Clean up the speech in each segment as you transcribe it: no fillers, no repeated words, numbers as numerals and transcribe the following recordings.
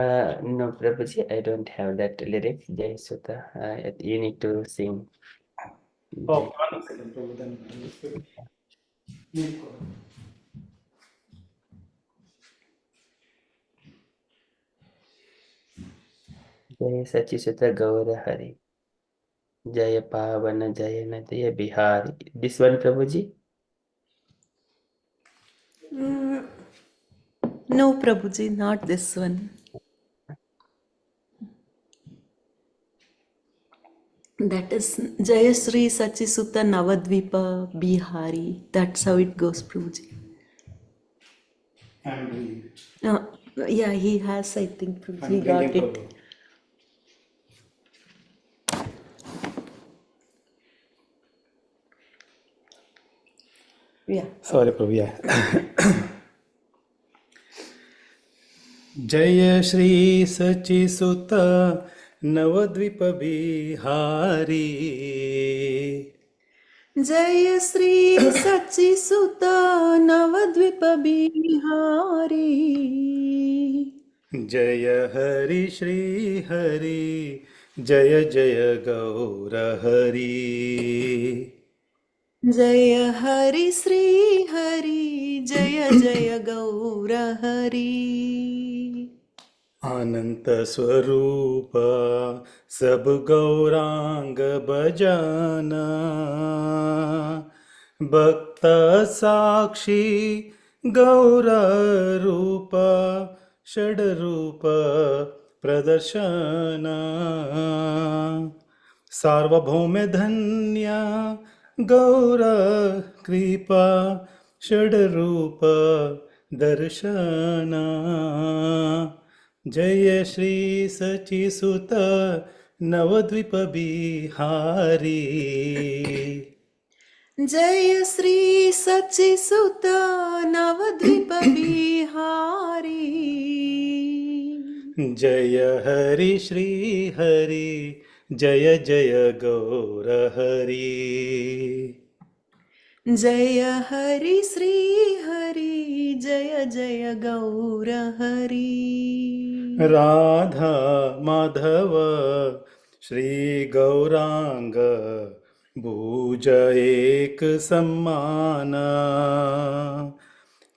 No, Prabhuji, I don't have that lyric, Jai Sutta. You need to sing. Oh, Jai, 1 second, Prabhu. Then you- Jai Sachi Sutta Gaura Hari. Jaya Pavana Jaya Nataya Bihari. This one, Prabhuji? No, Prabhuji, not this one. That is Jayasri Sachisuta Navadvipa Bihari. That's how it goes, Prabhuji. I'm doing it. Uh, yeah, he has, I think, Prabhuji. I'm He bringing got it. Prabhu. Yeah. Sorry, Prabhu. Yeah. जय श्री सचिसुत नवद्वीप बिहारी जय श्री सचिसुता नवद्वीप बिहारी जय हरि श्री हरि जय जय गौर हरि जय हरि श्री हरि जय जय गौर हरि अनंत स्वरूप सब गौरांग भजना भक्त साक्षी गौर रूप षड रूप प्रदर्शन सार्वभौम धन्य गौर कृपा षड रूप दर्शन जय श्री सचिसुत नवद्वीप बिहारी जय श्री सचिसुत नवद्वीप बिहारी जय हरि श्री हरि जय जय गौर हरि जय हरि श्री हरि जय जय गौर हरि राधा माधव श्री गौरांग भुज एक सम्मान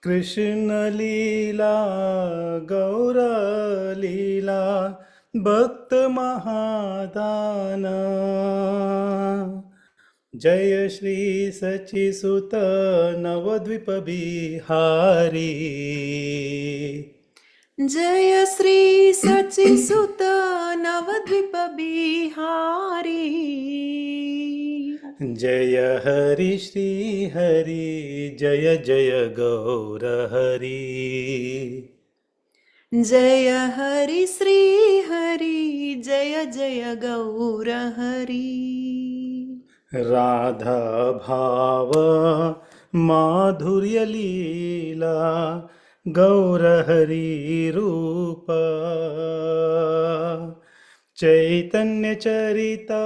कृष्ण लीला गौर लीला भक्त महादान जय श्री सचिसुत नवद्वीप बिहारी जय श्री सचिसुत नवद्वीप बिहारी जय हरि श्री हरि जय जय गौर हरि जय हरि श्री हरि जय जय गौर हरि राधा भाव माधुर्य लीला गौर हरि रूप चैतन्य चरिता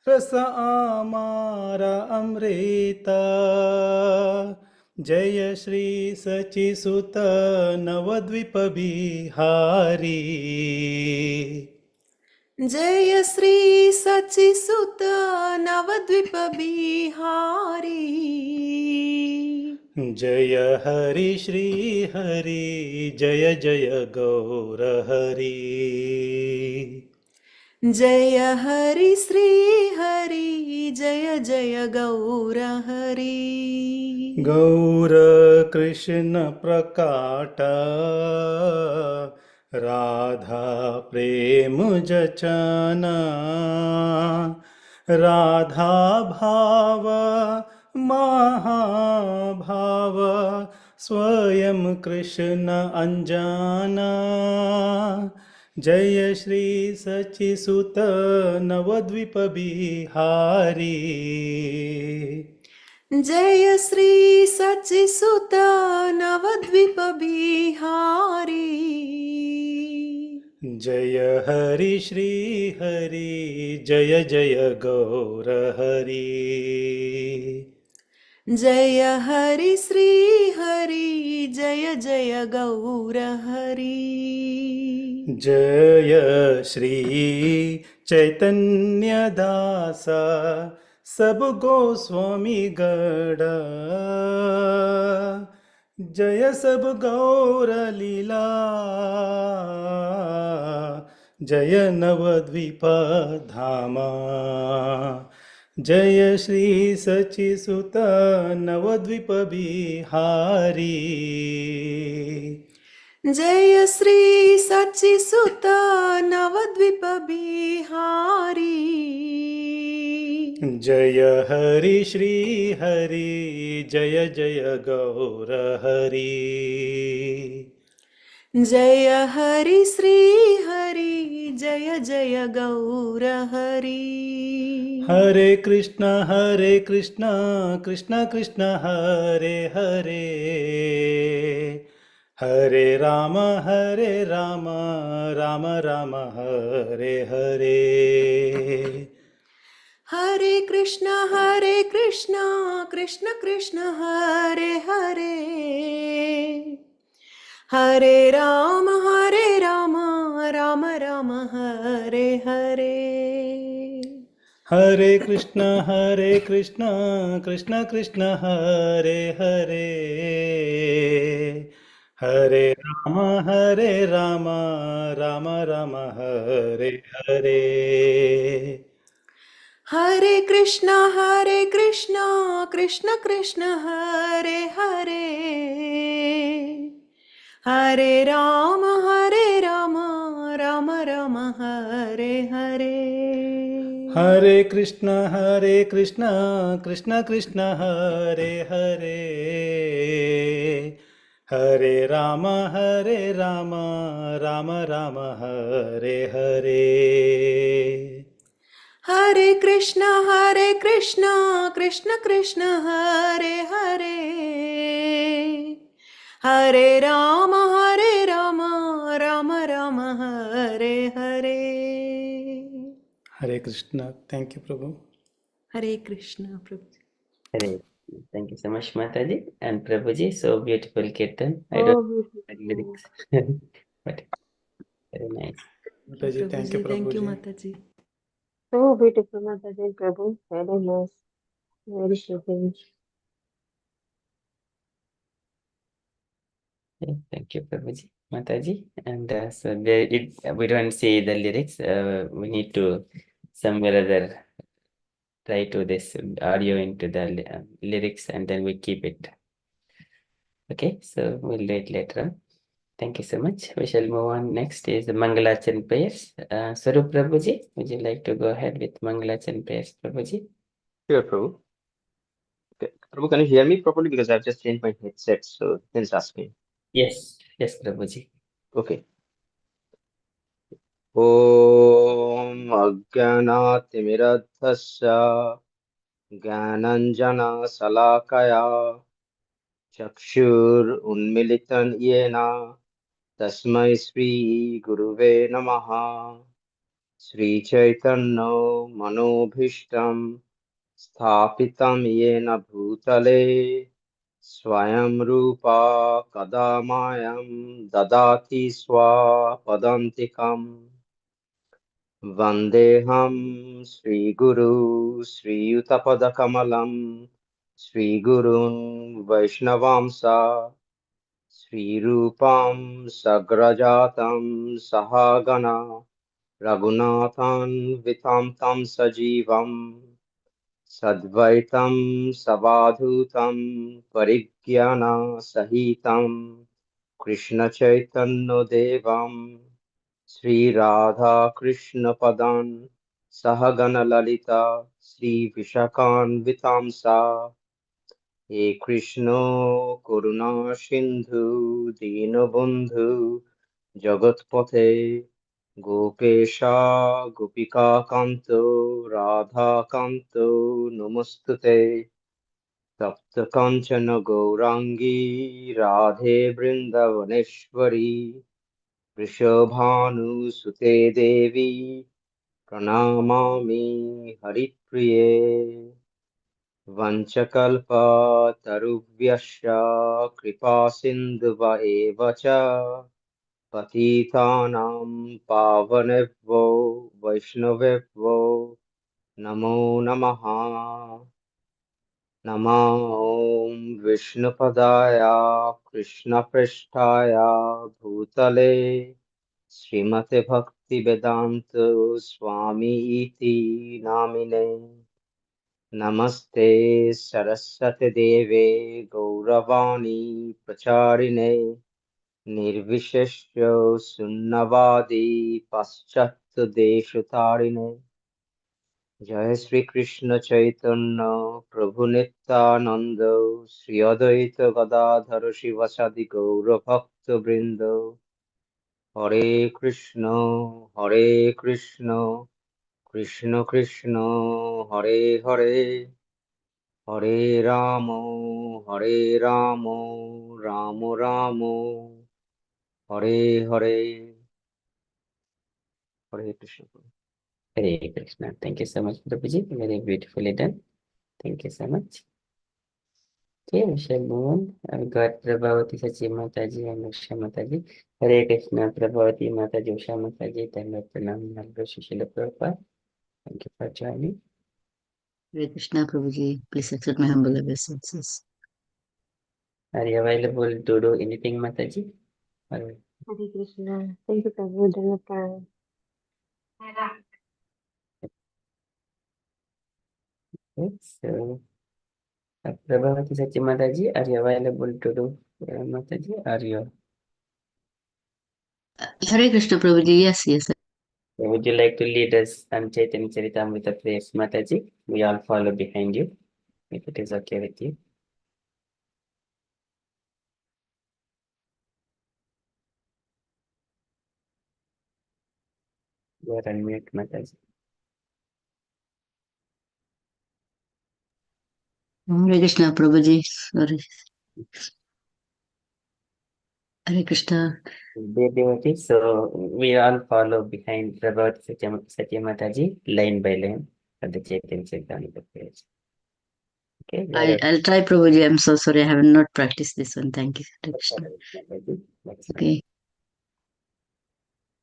रस आमारा अमृता जय श्री सचिसुत नवद्वीप बिहारी जय श्री सचिसुत नवद्वीप बिहारी जय हरि श्री हरि जय जय गौर हरि जय हरि श्री हरि जय जय गौर हरि गौर कृष्ण प्रकाट राधा प्रेम जचना राधा भाव महाभाव स्वयं कृष्ण अंजाना जय श्री सचिसुत नवद्वीप बिहारी जय श्री सचिसुत नवद्वीप बिहारी जय हरि श्री हरि जय जय गौर हरि जय हरि श्री हरि जय जय गौर हरि जय श्री चैतन्य दासा सब गोस्वामी गण जय सब गौर लीला जय नवद्वीप धामा जय श्री सचिसुत नवद्वीप बिहारी जय श्री सच्चिसुत नवद्वीप बिहारी जय हरि श्री हरि जय जय गौर हरि जय हरि श्री हरि जय जय गौर हरि हरे Krishna Krishna Krishna Hare Hare Hare Ram Ram Ram Hare Hare Hare Krishna Krishna Krishna Hare Hare Hare Ram Ram Ram Hare Hare Hare Krishna Krishna Krishna Hare Hare Hare Ram Ram Hare Hare Hare Krishna Krishna Krishna Hare Hare Hare Ram Ram Ram Hare Hare Hare Krishna Krishna Krishna Hare Hare Hare Ram Ram Hare Hare Hare Krishna Krishna Krishna Hare Hare Hare Ram Ram Ram Hare Hare Hare Krishna thank you Prabhu Hare Krishna Prabhu Hare. Thank you so much, Mataji and Prabhuji. So beautiful kirtan. I Oh, don't know the beautiful. lyrics, but very nice. माता जी प्रभु थैंक जी यू प्रभु थैंक यू जी माता जी So beautiful, Mataji Prabhu. Very nice. Very soothing. Okay, thank you, Prabhuji, Mataji. And so there, we don't see the lyrics. We need to somewhere or other try to this audio into the lyrics, and then we keep it. Okay, so we'll do it later on. Thank you so much. We shall move on. Next is the Mangalachan prayers. Sarup Prabhuji, would you like to go ahead with Mangalachan prayers, Prabhuji? Sure, Prabhu. Okay. Prabhu, can you hear me properly? Because I've just changed my headset, so then just ask me. Yes, yes, Prabhuji. Okay. ॐ अज्ञानातिमिरद्धस्य ज्ञानञ्जनशलाकया चक्षुरुन्मिलितं येन तस्मै श्रीगुरुवे नमः श्रीचैतन्यो मनोभीष्टं स्थापितं येन भूतले स्वयं रूपा कदा मायं ददाति स्वापदान्तिकम् वन्देऽहं श्रीगुरु श्रीयुतपदकमलं श्रीगुरुन् वैष्णवांस श्रीरूपां सग्रजातं सहागना रघुनाथान्वितां तं सजीवम् सद्वैतं सवाधूतं परिज्ञानसहितं कृष्णचैतन्यदेवं श्रीराधाकृष्णपदान् सहगणललिता श्रीविशाखान्वितांसा हे कृष्णो करुणा सिन्धु दीनबन्धु जगत्पथे गोपेशा गोपिकान्त राधाकान्त नमस्तुते तप्तकाञ्चन गौराङ्गी राधे वृन्दवनेश्वरी वृषभानुसुते देवी प्रणमामि हरिप्रिये वञ्चकल्पतरुभ्यश्च कृपा सिन्धुव एव च पतितानां पावनेभ्यो वैष्णवेभ्यो नमो नमः। नमो ॐ विष्णुपदाय कृष्णपृष्ठाय भूतले श्रीमते भक्तिवेदान्त स्वामी इति नामिने। नमस्ते सरस्वती देवे गौरवाणी प्रचारिणे निर्विशेष्य शून्यवादी पाश्चात्यदेशतारिणे। जय श्री कृष्ण चैतन्य प्रभु नित्यानंद श्री अद्वैत गदाधर शिवसादि गौर भक्त वृंद। हरे कृष्ण कृष्ण कृष्ण हरे हरे हरे राम राम राम हरे हरे। हरे Krishna. Hare Krishna. Thank you so much, Prabhuji. Very beautifully done. Thank you so much. Okay, we shall move on. I've got Prabhavati Sachi Mataji and Usha Mataji. Hare Krishna, Prabhavati Mataji, Usha Mataji, Dhamma Pranam, Nalgo Shishila Prabhupada. Thank you for joining. Hare Krishna, Prabhuji. Please accept my humble obeisances. Are you available to do anything, Mataji? Or, Hare Krishna. Thank you, Prabhu. Dhanapram. okay, so, Prabhavati Sachi Mataji, are you available to do, Mataji? Are you? Hare Krishna, Prabhuji. Yes, yes. Would you like to lead us on Chaitanya Charitamrita prayers, Mataji? We all follow behind you, if it is okay with you. You are on mute, Mataji. Hare Krishna, Prabhuji. Sorry. Hare Krishna. Dear devotees, so we all follow behind Prabhupada Satya Mataji line by line for the Chaitanya Charitamrita prayers. Okay, we are I'll try, Prabhuji. I'm so sorry. I have not practiced this one. Thank you, Hare Krishna. Mataji. That's fine. Okay.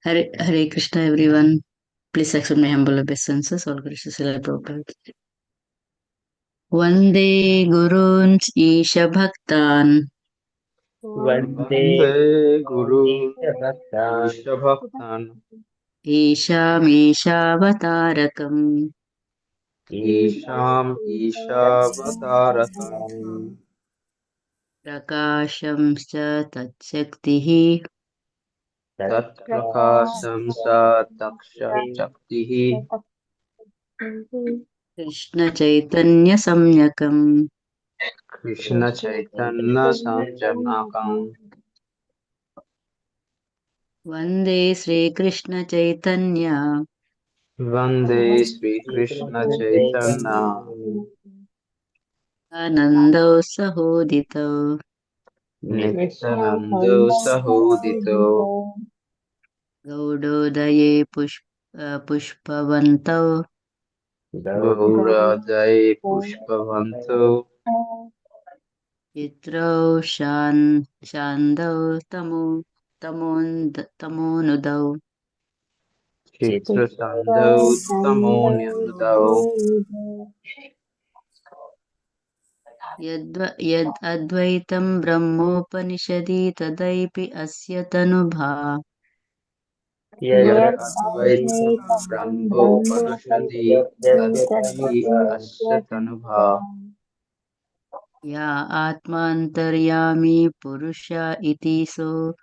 Hare Krishna, everyone. Please accept my humble obeisances. All Krishna Srila Prabhupada. Vande Gurun Isha Bhaktan Vande वन्दे गुरुन् Isha Bhaktan ईशभक्तान् Ishameshavatarakam ईशाम् ईशावतारकम् Prakasham Cha Tatshaktihi तत्प्रकाशं स तक्षशक्तिः Krishna Chaitanya Samyakam कृष्णचैतन्यसञ्जनकम् Vande Sri Krishna Chaitanya वन्दे Sri Krishna Chaitanya Anando Sahodito नित्यानन्दो सहोदितो Gaudodaye Pushpavanto गौरदै पुष्पवन्तो Yitro Shandau Tamonudau चित्रसन्धौ तमोऽन्यनुदौ Yad Advaitam Brahmopanishadi Tadaipi Asya Tanubha यद् अद्वैतं ब्रह्मोपनिषदि तदपि अस्य तनुभा Ya Atmantaryami Purusha Iti So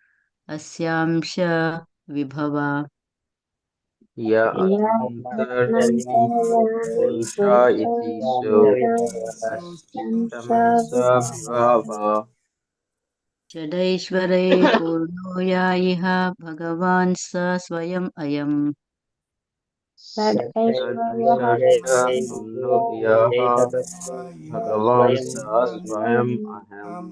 Asyamsha Vibhava य आत्मन्तरयति पुरुषा इति सो अष्टमंश विभाव Chadaishvare Purno Yayiha Bhagavan Sa Swayam Ayam षडैश्वर्य पूर्णो यः भगवान् स स्वयम् अहम्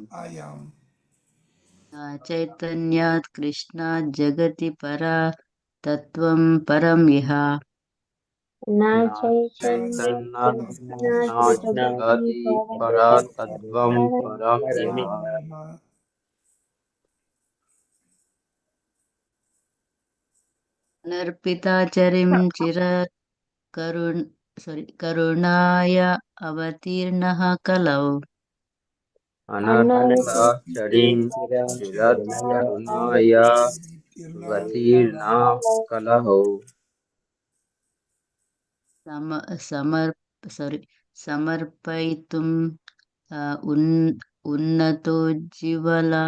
न नास्त्यैतन्न चैतन्यस्य न न जगति जगति परतत्त्वं परं यः नर्पिताचरिं करुणाय अवतीर्णः कलौ अनर्थाचरिं चिरत्करुणाय वतीर्णा कलहो सम समर्पयितुं उन्नतो जीवला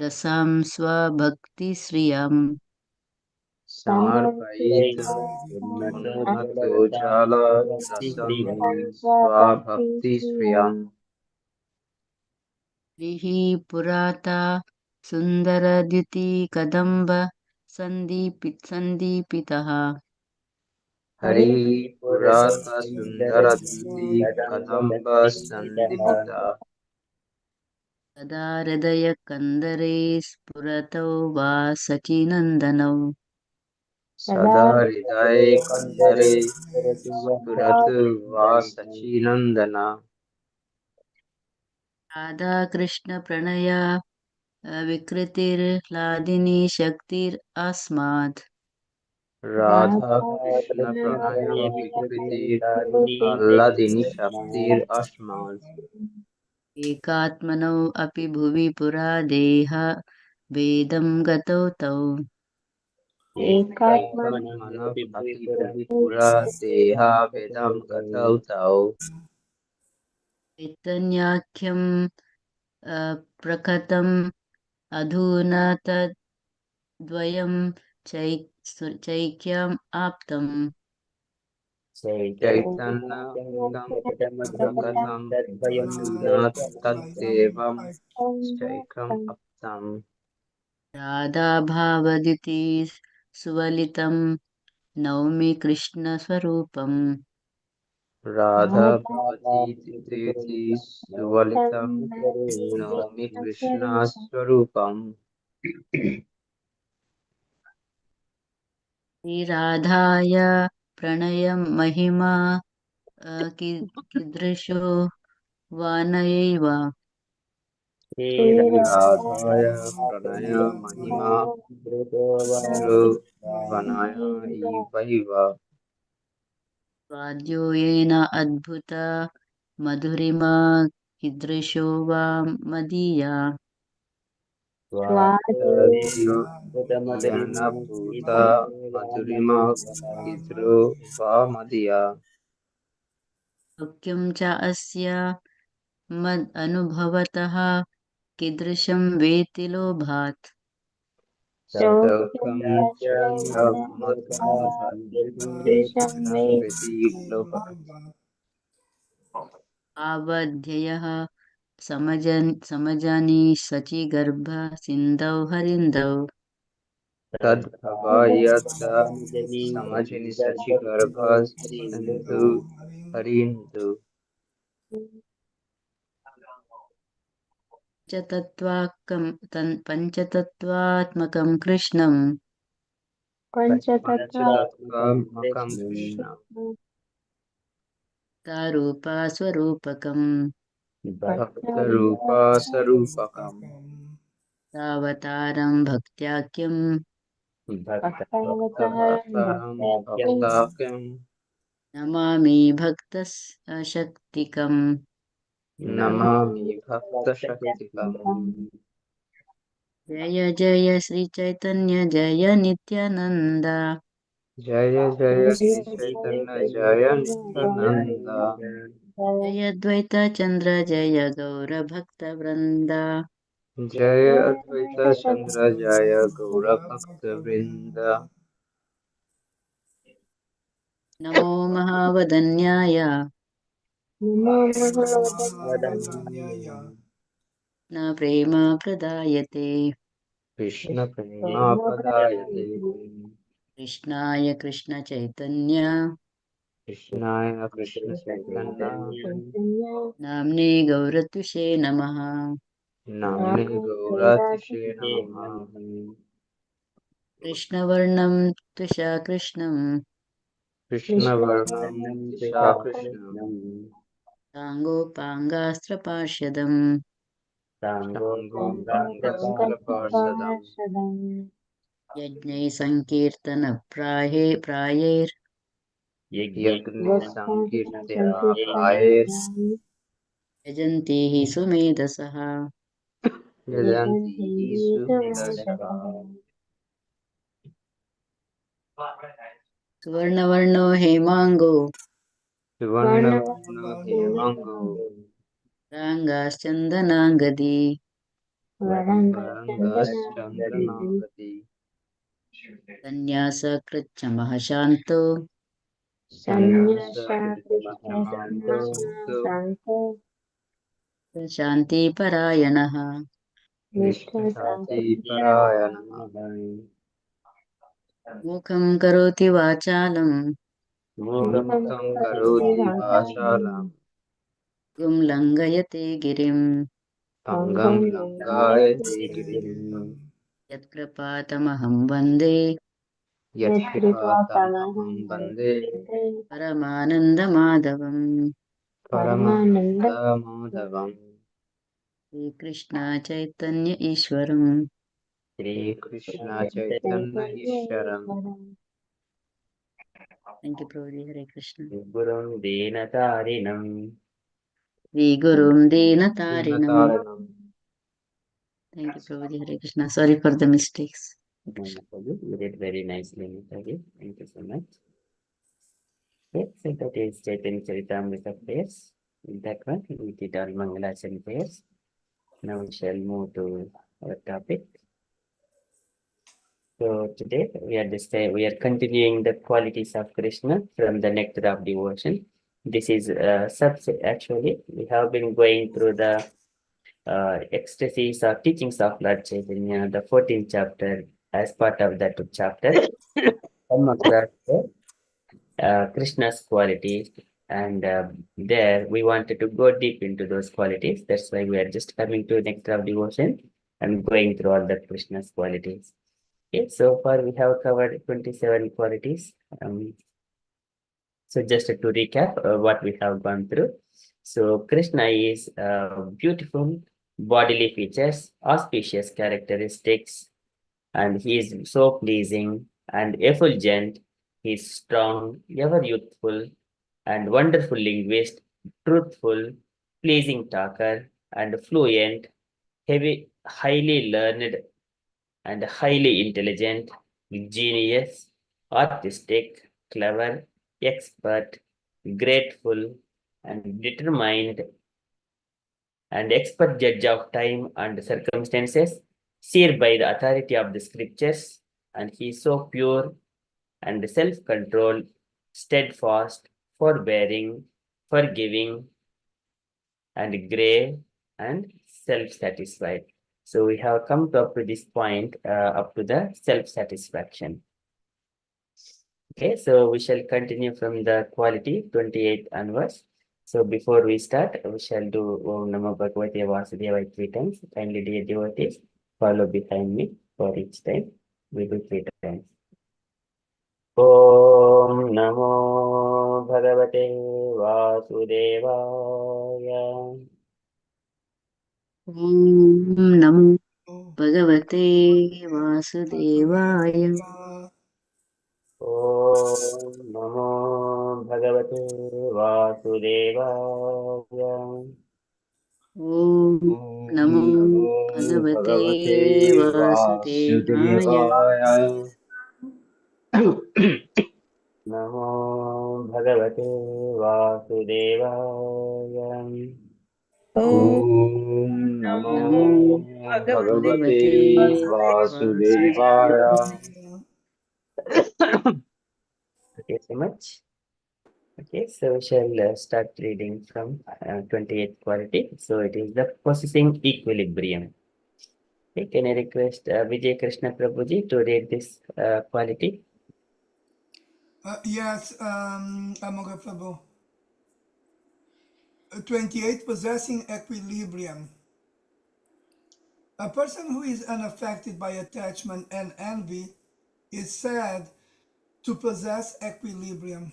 रसां स्वभक्तिश्रियम् समर्पयितुमुन्नतो जलरसं स्वभक्तिश्रियम् हरिः पुराता सुन्दरद्युतिकदम्ब सन्दीपितः हरिः पुरातसुन्दरद्युति कदम्बसन्दिपिता तदा हृदयकन्दरे स्फुरतो वा सचिनन्दनौ सदा हृदये कन्दरे स्फुरतु वा सचिनन्दना राधाकृष्णप्रणया विकृतिर्ह्लादिनी शक्तिरस्मात् राधा कृष्ण प्रणय विकृतिर् आह्लादिनी शक्तिरस्मात् एकात्मनौ अपि भुवि पुरा देह भेदं गतौ तौ एकात्मनः अपि भुवि पुरा देहाभेदं गतौ तौ चैतन्याख्यं प्रकटम् अधुना तद्वयं चैक्यम् आप्तम् चैतन्यं प्रकटं अधुना तद्देवं चैकम् अप्तम् राधाभावदिति सुवलितं नौमि कृष्णस्वरूपम् राधा भवति तिथि सुवलितं नौमि कृष्णस्वरूपम् श्रीराधाय प्रणयं महिमा कीदृशो वानयैव श्रीराधाय प्रणय महिमा ध्रुवनाय इवैव वाद्यो येन अद्भुत मधुरिमा कीदृशो वा मदीया वाद्यो येन भूता मधुरिमा कीदृ वा मदीया सौख्यं च अस्य मद् अनुभवतः कीदृशं वेति लोभात् सौख्यं च मदनुभवात् कीदृशं वेति लोभात् आवध्ययः समजानि शचीगर्भ सिन्धौ हरिन्दौ तद्भव यत् समजनि सचिगर्भ सिन्धु हरिन्दु पञ्चतत्त्वात्मकं कृष्णं पञ्चतत्त्वात्मकं कृष्णं रूपा स्वरूपकम् भक्तरूपासरूपकम् सावतारं भक्त्याख्यं भक्ताहं भक्ताख्यं नमामि भक्तशक्तिकम् नमामि भक्तशक्तिकम् जय जय श्रीचैतन्य जय नित्यानन्द जय जय श्री चैतन्य जय नित्यानन्द जय द्वैत चन्द्र जय गौरभक्तवृन्द जय अद्वैत चन्द्र जय गौरभक्तवृन्द नमो महावदन्याय नमो महावदन्याय न प्रेम प्रदायते कृष्णप्रेमापदायते कृष्णाय कृष्णचैतन्य कृष्णाय कृष्णचैतन्य नाम्ने गौरतुषे नमः नाम्ने गौरातिशे नमः कृष्णवर्णं तुषा कृष्णं Krishnavarnam Dishakrishnam साङ्गोपाङ्गास्त्रपार्श्वदम् Shangopangastraparshadam यज्ञैः सङ्कीर्तनप्रायैर् Yagne Sankirtya Prayer यजन्ति हि सुमेधसः Yajanti Sumedasha सुवर्णवर्णो हेमाङ्गो Suvarnavarna Hemango राङ्गाश्चन्दनाङ्गदी Varangaschandanangati सन्न्यासकृच्छमः शान्तो Sanyasa Mahamanto शान्तिपरायणः Vishnu Parayana मुखं करोति वाचालं Mukam Karoti Vachalam गुं लङ्घयते गिरिं Pangam Langayate Girim यत्कृपातमहं वन्दे Yatkripatamaham Bande परमानन्दमाधवम् Paramananda Madhavam श्रीकृष्ण चैतन्य ईश्वरम् Sri Krishna Chaitanya Ishwaram thank you प्रभुजी हरे कृष्ण गुरुं दीनतारिणं श्रीगुरुं दीनतारिणम् Dinataranam थैंक यू प्रभुजी Hare Krishna sorry for the mistakes You did very nicely, Mataji. Thank you so much. Okay, so that is Chaitanya Charitamrita prayers. In that one, we did all Mangalachan prayers. Now we shall move to our topic. So today we are continuing the qualities of Krishna from the nectar of devotion. This is actually we have been going through the ecstasies or teachings of Lord Chaitanya, the 14th chapter. As part of that chapter, come across Krishna's qualities, and there we wanted to go deep into those qualities. That's why we are just coming to nectar of devotion and going through all the Krishna's qualities. Okay, so far we have covered 27 qualities. So just to recap what we have gone through. So Krishna is beautiful bodily features, auspicious characteristics, and he is so pleasing and effulgent. He is strong, ever youthful, and wonderful linguist, truthful, pleasing talker, and fluent, highly learned, and highly intelligent, genius, artistic, clever, expert, grateful, and determined, and expert judge of time and circumstances, seared by the authority of the scriptures, and he is so pure and self-controlled, steadfast, forbearing, forgiving, and grave, and self-satisfied. So we have come up to this point, up to the self-satisfaction. Okay, so we shall continue from the quality 28 onwards. So before we start, we shall do Om Namo Bhagavate Vasudevaya 3 times. Kindly, dear devotees, follow behind me for each time. We do 3 times. Om Namo Bhagavate Vasudevaya. ॐ नमो भगवते वासुदेवाय Om Namo Bhagavate Vasudevaya. ॐ नमो भगवते वासुदेवाय Vasudevaya Namo Bhagavate Vasudevaya. Om नमो Namo भगवते Bhagavate Vasudevaya Okay, so much. Okay, so we shall start reading from 28th quality. So it is the possessing equilibrium. Okay, can I request Vijay Krishna Prabhuji to read this quality? Yes, Amoga Prabhu. 28, possessing equilibrium. A person who is unaffected by attachment and envy is said to possess equilibrium.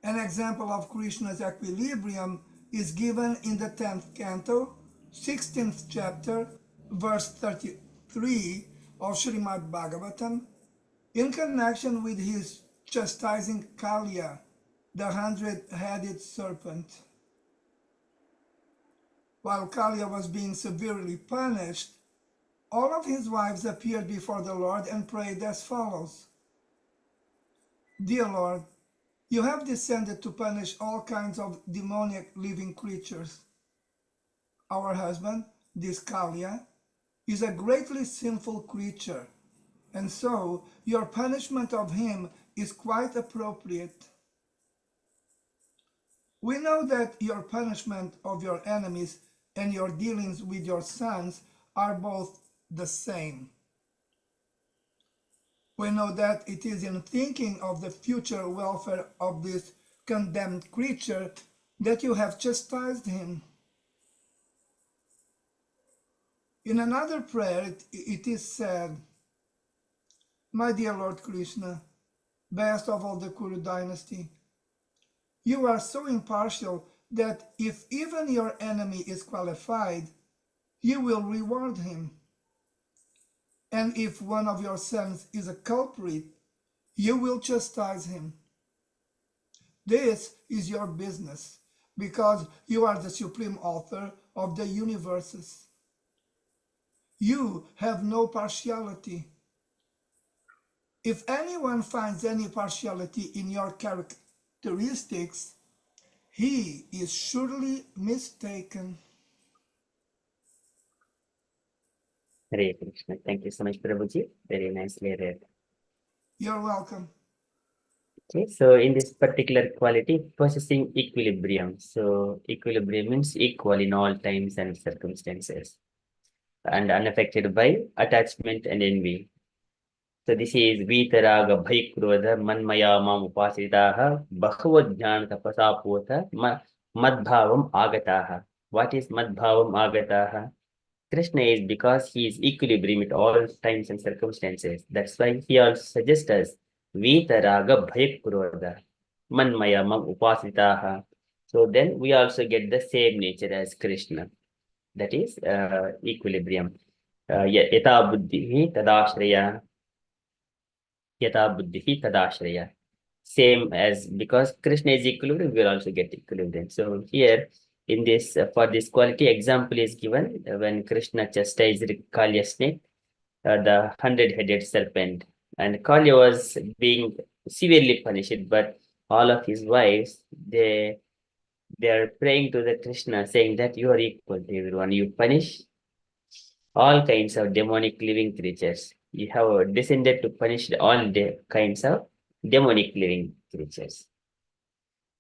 An example of Krishna's equilibrium is given in the 10th canto, 16th chapter, verse 33 of Srimad Bhagavatam, in connection with his chastising Kalya, the 100-headed serpent. While Kalya was being severely punished, all of his wives appeared before the Lord and prayed as follows. Dear Lord, you have descended to punish all kinds of demoniac living creatures. Our husband, this Kalya, is a greatly sinful creature, and so your punishment of him is quite appropriate. We know that your punishment of your enemies and your dealings with your sons are both the same. We know that it is in thinking of the future welfare of this condemned creature that you have chastised him. In another prayer, it is said, My dear Lord Krishna, best of all the Kuru dynasty, you are so impartial that if even your enemy is qualified, you will reward him. And if one of your sons is a culprit, you will chastise him. This is your business, because you are the supreme author of the universes. You have no partiality. If anyone finds any partiality in your characteristics, he is surely mistaken. Hare Krishna. Thank you so much, Prabhuji. Very nicely read. You're welcome. Okay, so in this particular quality, possessing equilibrium. So equilibrium means equal in all times and circumstances, and unaffected by attachment and envy. So this is Vitaraga Bhaikrodha Manmaya Mam Upasitaha Bhagavad Tapasa Pota Madbhavam Agataha. What is Madbhavam Agataha? Krishna is because he is equilibrium at all times and circumstances. That's why he also suggests us Vitaraga Bhaikrodha Manmaya Mam Upasitaha. So then we also get the same nature as Krishna. That is equilibrium. Yata buddhi tadashraya. Yata buddhi tadashraya. Same as, because Krishna is equilibrium, we will also get equilibrium. So here in this, for this quality, example is given when Krishna chastised Kalya snake, the 100-headed serpent, and Kalya was being severely punished, but all of his wives, they are praying to the Krishna, saying that you are equal to everyone. You punish all kinds of demonic living creatures. You have descended to punish all the kinds of demonic living creatures.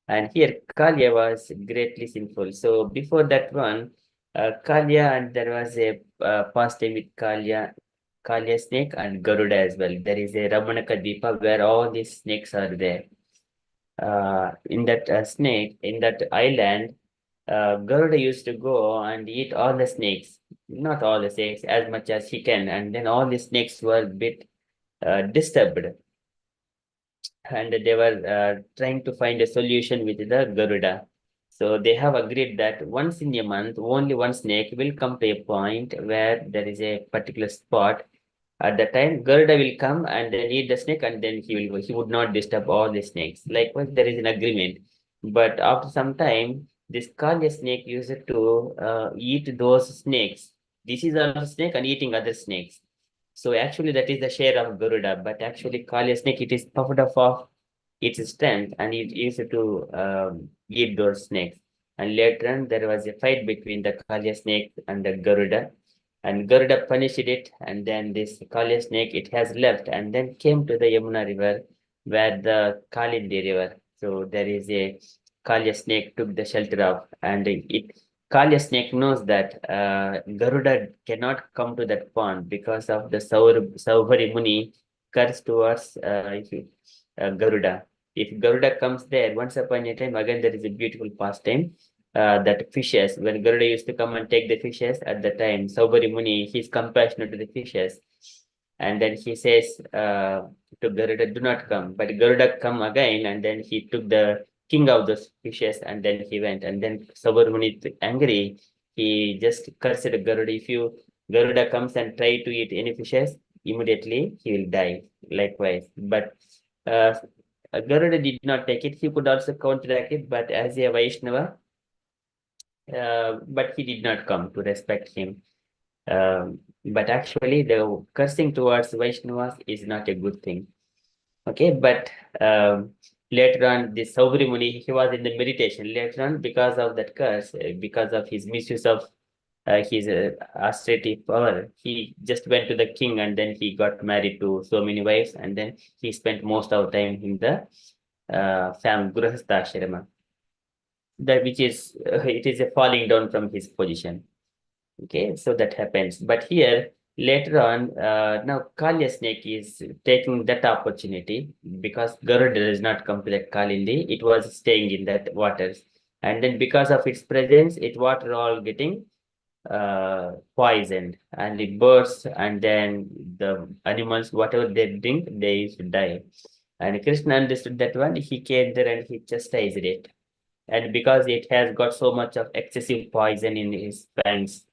And here Kalya was greatly sinful. So before that one, Kalya, and there was a pastime with Kalya snake and Garuda as well. There is a Ramanaka Deepa where all these snakes are there. In that in that island, Garuda used to go and eat all the snakes, not all the snakes, as much as he can. And then all the snakes were a bit disturbed. And they were trying to find a solution with the Garuda. So they have agreed that once in a month, only one snake will come to a point where there is a particular spot. At the time, Garuda will come and then eat the snake, and then he would not disturb all the snakes. Likewise, there is an agreement. But after some time, this Kalya snake used to eat those snakes. This is also snake and eating other snakes. So actually, that is the share of Garuda. But actually, Kalya snake, it is puffed up of its strength, and it used to eat those snakes. And later on, there was a fight between the Kalya snake and the Garuda. And Garuda punished it, and then this Kalya snake, it has left and then came to the Yamuna river, where the Kalindi river. So there is a Kalya snake took the shelter of, and Kalya snake knows that Garuda cannot come to that pond because of the Saubhari Muni curse towards Garuda. If Garuda comes there, once upon a time, again there is a beautiful pastime. That fishes, when Garuda used to come and take the fishes at the time, Saubhari Muni, he's compassionate to the fishes. and then he says to Garuda, do not come. But Garuda come again, and then he took the king of those fishes, and then he went. And then Sabarmuni, angry, he just cursed Garuda. If Garuda comes and try to eat any fishes, immediately he will die. Likewise, but uh, Garuda did not take it. He could also counteract it, but as a Vaishnava, but he did not come to respect him. But actually, the cursing towards Vaishnavas is not a good thing. Okay, but later on, this Saubri Muni, he was in the meditation. Later on, because of that curse, because of his misuse of his austerity power, he just went to the king, and then he got married to so many wives, and then he spent most of the time in the family Grihastha Ashrama. That which is it is a falling down from his position. Okay, so that happens. But here later on, now Kalya snake is taking that opportunity because Garuda does not come to that Kalindi. It was staying in that waters, and then because of its presence, it water all getting poisoned, and the birds and then the animals, whatever they drink, they used to die. And Krishna understood that one. He came there and he chastised it, and because it has got so much of excessive poison in his fangs,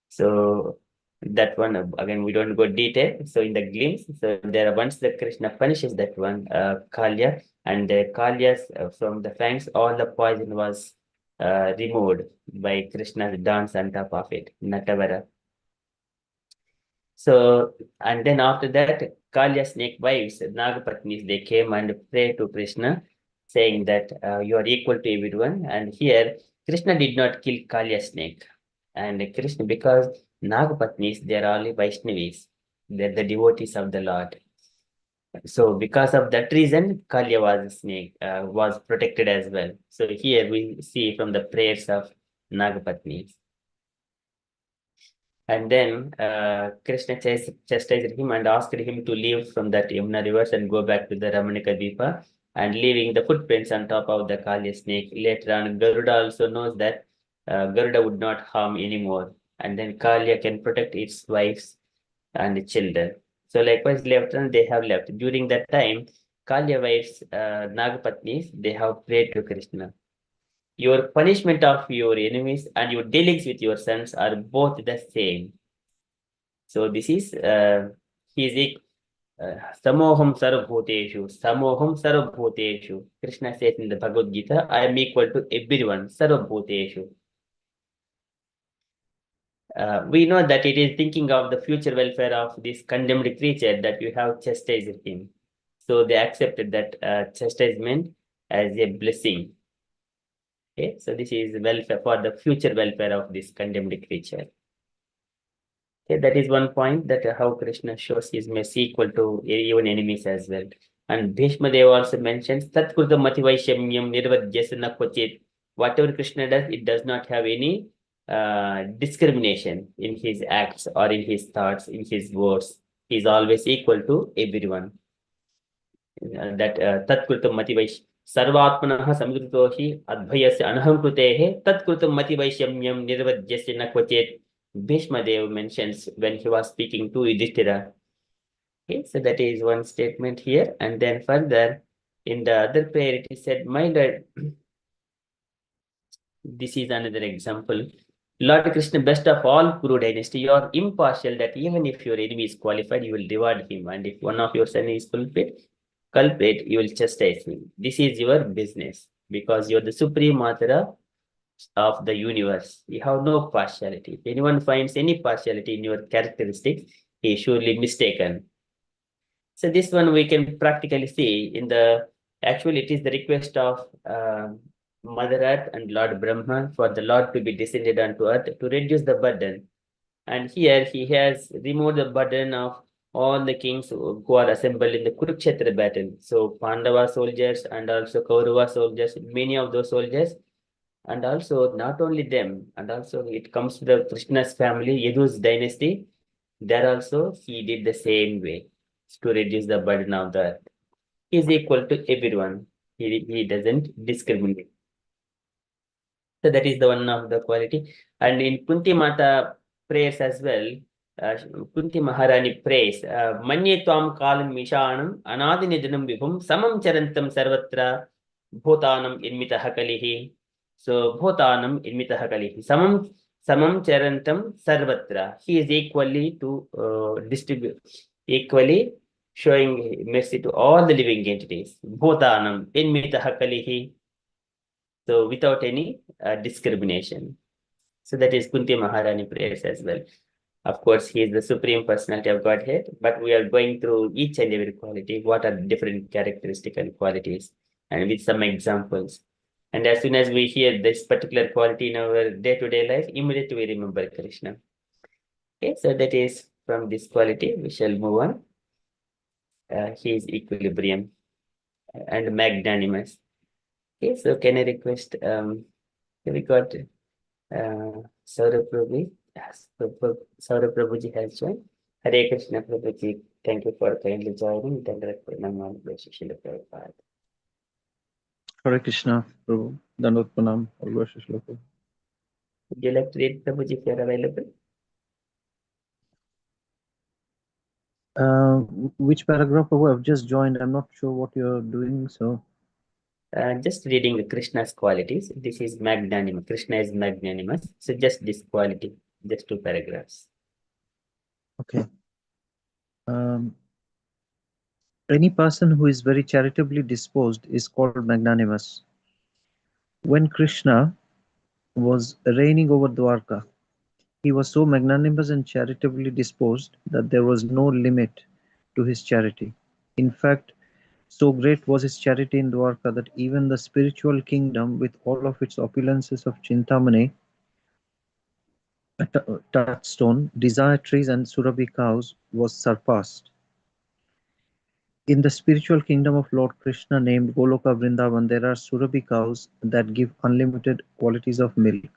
so that one again we don't go detail. So in the glimpse, so there are once the Krishna punishes that one Kalya, and the Kalya's from the fangs, all the poison was removed by Krishna's dance on top of it, Natavara. So and then after that, Kalya snake wives, Nagapatnis, they came and prayed to Krishna, saying that you are equal to everyone. And here Krishna did not kill Kalya snake. And Krishna, because Nagapatnis, they are all Vaishnavis, they're the devotees of the Lord. So because of that reason, Kalya was a snake, was protected as well. So here we see from the prayers of Nagapatnis. And then Krishna chastised him and asked him to leave from that Yamuna rivers and go back to the Ramanika Dipa, and leaving the footprints on top of the Kali snake. Later on, Garuda also knows that Garuda would not harm anymore, and then Kalya can protect its wives and children. So likewise, later on, they have left. During that time, Kalya wives, Nagapatnis, they have prayed to Krishna. Your punishment of your enemies and your dealings with your sons are both the same. So this is he is Samoham Sarvabhuteshu, Samoham Sarvabhuteshu. Krishna says in the Bhagavad Gita, I am equal to everyone, Sarvabhuteshu. We know that it is thinking of the future welfare of this condemned creature that you have chastised him. So they accepted that chastisement as a blessing. Okay, so this is welfare for the future welfare of this condemned creature. Okay, that is one point, that how Krishna shows his mercy equal to even enemies as well. And Bhishma Dev also mentions Tatkruta Mativaishamyam Nirvajyasana Kvachit. Whatever Krishna does, it does not have any discrimination in his acts or in his thoughts, in his words. He is always equal to everyone. That Tatkrutam Mativaish Sarvatmanaha Samudrito hi Adbhayasya Anaham Krutehe Tatkrutam Mativaishamyam Nirvajyasana Kvachit. Bhishma Dev mentions when he was speaking to Yudhishthira. Okay, so that is one statement here. And then further, in the other prayer, it is said, my Lord, this is another example. Lord Krishna, best of all Kuru dynasty, you are impartial, that even if your enemy is qualified, you will reward him. And if one of your son is culprit, you will chastise him. This is your business, because you are the supreme author of the universe. You have no partiality. If anyone finds any partiality in your characteristics, he is surely mistaken. So this one we can practically see in the, actually it is the request of Mother Earth and Lord Brahma for the Lord to be descended unto earth to reduce the burden. And here he has removed the burden of all the kings who are assembled in the Kurukshetra battle. So Pandava soldiers and also Kaurava soldiers, many of those soldiers, and also not only them, and also it comes to the Krishna's family, Yadu's dynasty. There also he did the same way to reduce the burden of the earth. He is equal to everyone. He doesn't discriminate. So that is the one of the quality. And in Kunti Mata prayers as well, Kunti Maharani prays, Manye Tvam Kalam Mishanam, Anadinidinam Vibhum, Samam Charantam Sarvatra, Bhotanam Inmitaha Kalihi. So, Bhotanam Inmitaha Kalihi. Samam Charantam Sarvatra. He is equally to distribute, equally showing mercy to all the living entities. Bhotanam Inmitaha Kalihi. So, without any discrimination. So, that is Kunti Maharani prayers as well. Of course, he is the Supreme Personality of Godhead, but we are going through each and every quality. What are the different characteristic and qualities, and with some examples. And as soon as we hear this particular quality in our day-to-day life, immediately we remember Krishna. Okay, so that is from this quality. We shall move on. He is equilibrium and magnanimous. Okay, so can I request? We got Saurabh Prabhu. Yes, Saurabh Prabhuji has joined. Hare Krishna Prabhuji, thank you for kindly joining. Dandrat Pranam Shishila Prabhupada. Hare Krishna, Prabhu. Dandot Pranam, all worship Shloka. Would you like to read Prabhuji if you are available? Which paragraph, Prabhu? I've just joined. I'm not sure what you're doing, so. Just reading Krishna's qualities. This is magnanimous. Krishna is magnanimous. So just this quality, just 2 paragraphs. Okay. Any person who is very charitably disposed is called magnanimous. When Krishna was reigning over Dwarka, he was so magnanimous and charitably disposed that there was no limit to his charity. In fact, so great was his charity in Dwarka that even the spiritual kingdom, with all of its opulences of Chintamani, touchstone, desire trees, and Surabhi cows, was surpassed. In the spiritual kingdom of Lord Krishna named Goloka Vrindavan, there are Surabhi cows that give unlimited qualities of milk.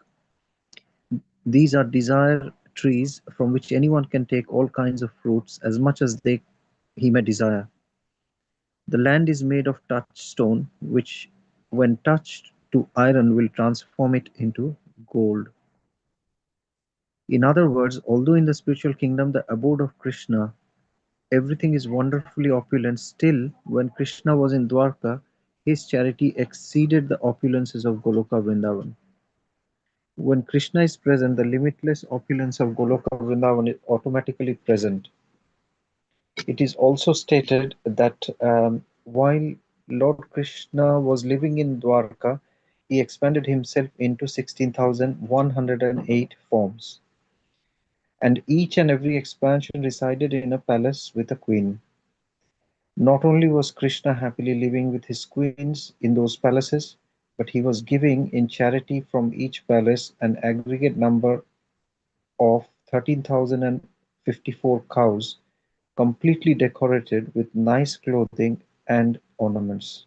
These are desire trees from which anyone can take all kinds of fruits as much as he may desire. The land is made of touchstone, which, when touched to iron, will transform it into gold. In other words, although in the spiritual kingdom, the abode of Krishna, everything is wonderfully opulent, still, when Krishna was in Dwarka, his charity exceeded the opulences of Goloka Vrindavan. When Krishna is present, the limitless opulence of Goloka Vrindavan is automatically present. It is also stated that while Lord Krishna was living in Dwarka, he expanded himself into 16,108 forms. And each and every expansion resided in a palace with a queen. Not only was Krishna happily living with his queens in those palaces, but he was giving in charity from each palace an aggregate number of 13,054 cows, completely decorated with nice clothing and ornaments.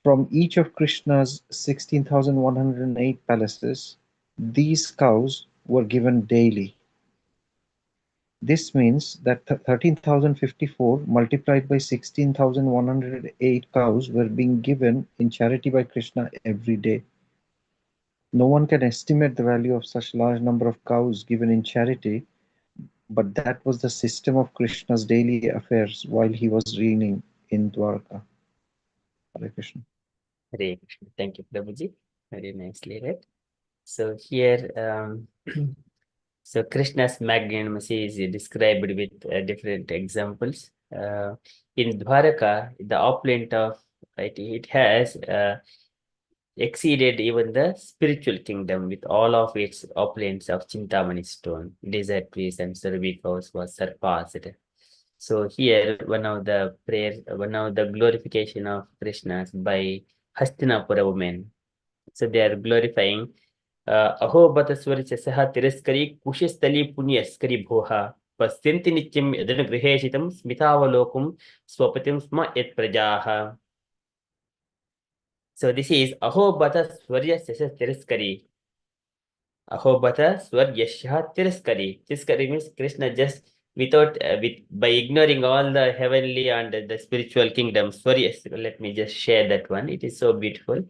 From each of Krishna's 16,108 palaces, these cows were given daily. This means that 13,054 multiplied by 16,108 cows were being given in charity by Krishna every day. No one can estimate the value of such large number of cows given in charity, but that was the system of Krishna's daily affairs while he was reigning in Dwarka. Hare Krishna. Hare Krishna. Thank you, Prabhuji. Very nicely read. So here, so Krishna's magnanimity is described with different examples. In Dwaraka, the opulent of it has exceeded even the spiritual kingdom with all of its opulence of Chintamani stone, desert trees, and Surabhi cows was surpassed. So here, one of the glorification of Krishna by Hastinapura women. So they are glorifying Ahobata Swarchasaha Tiraskari Kushistali Punyaskari Bhoha Pasyanti Nityam Yadana Griheshitam Smitavalokum Swapatim Sma Et Prajaha. So this is Ahobata Swarchasaha Tiraskari. Ahobata Swaryasha Tiraskari. Tiraskari means Krishna just without by ignoring all the heavenly and the spiritual kingdoms. Let me just share that one. It is so beautiful.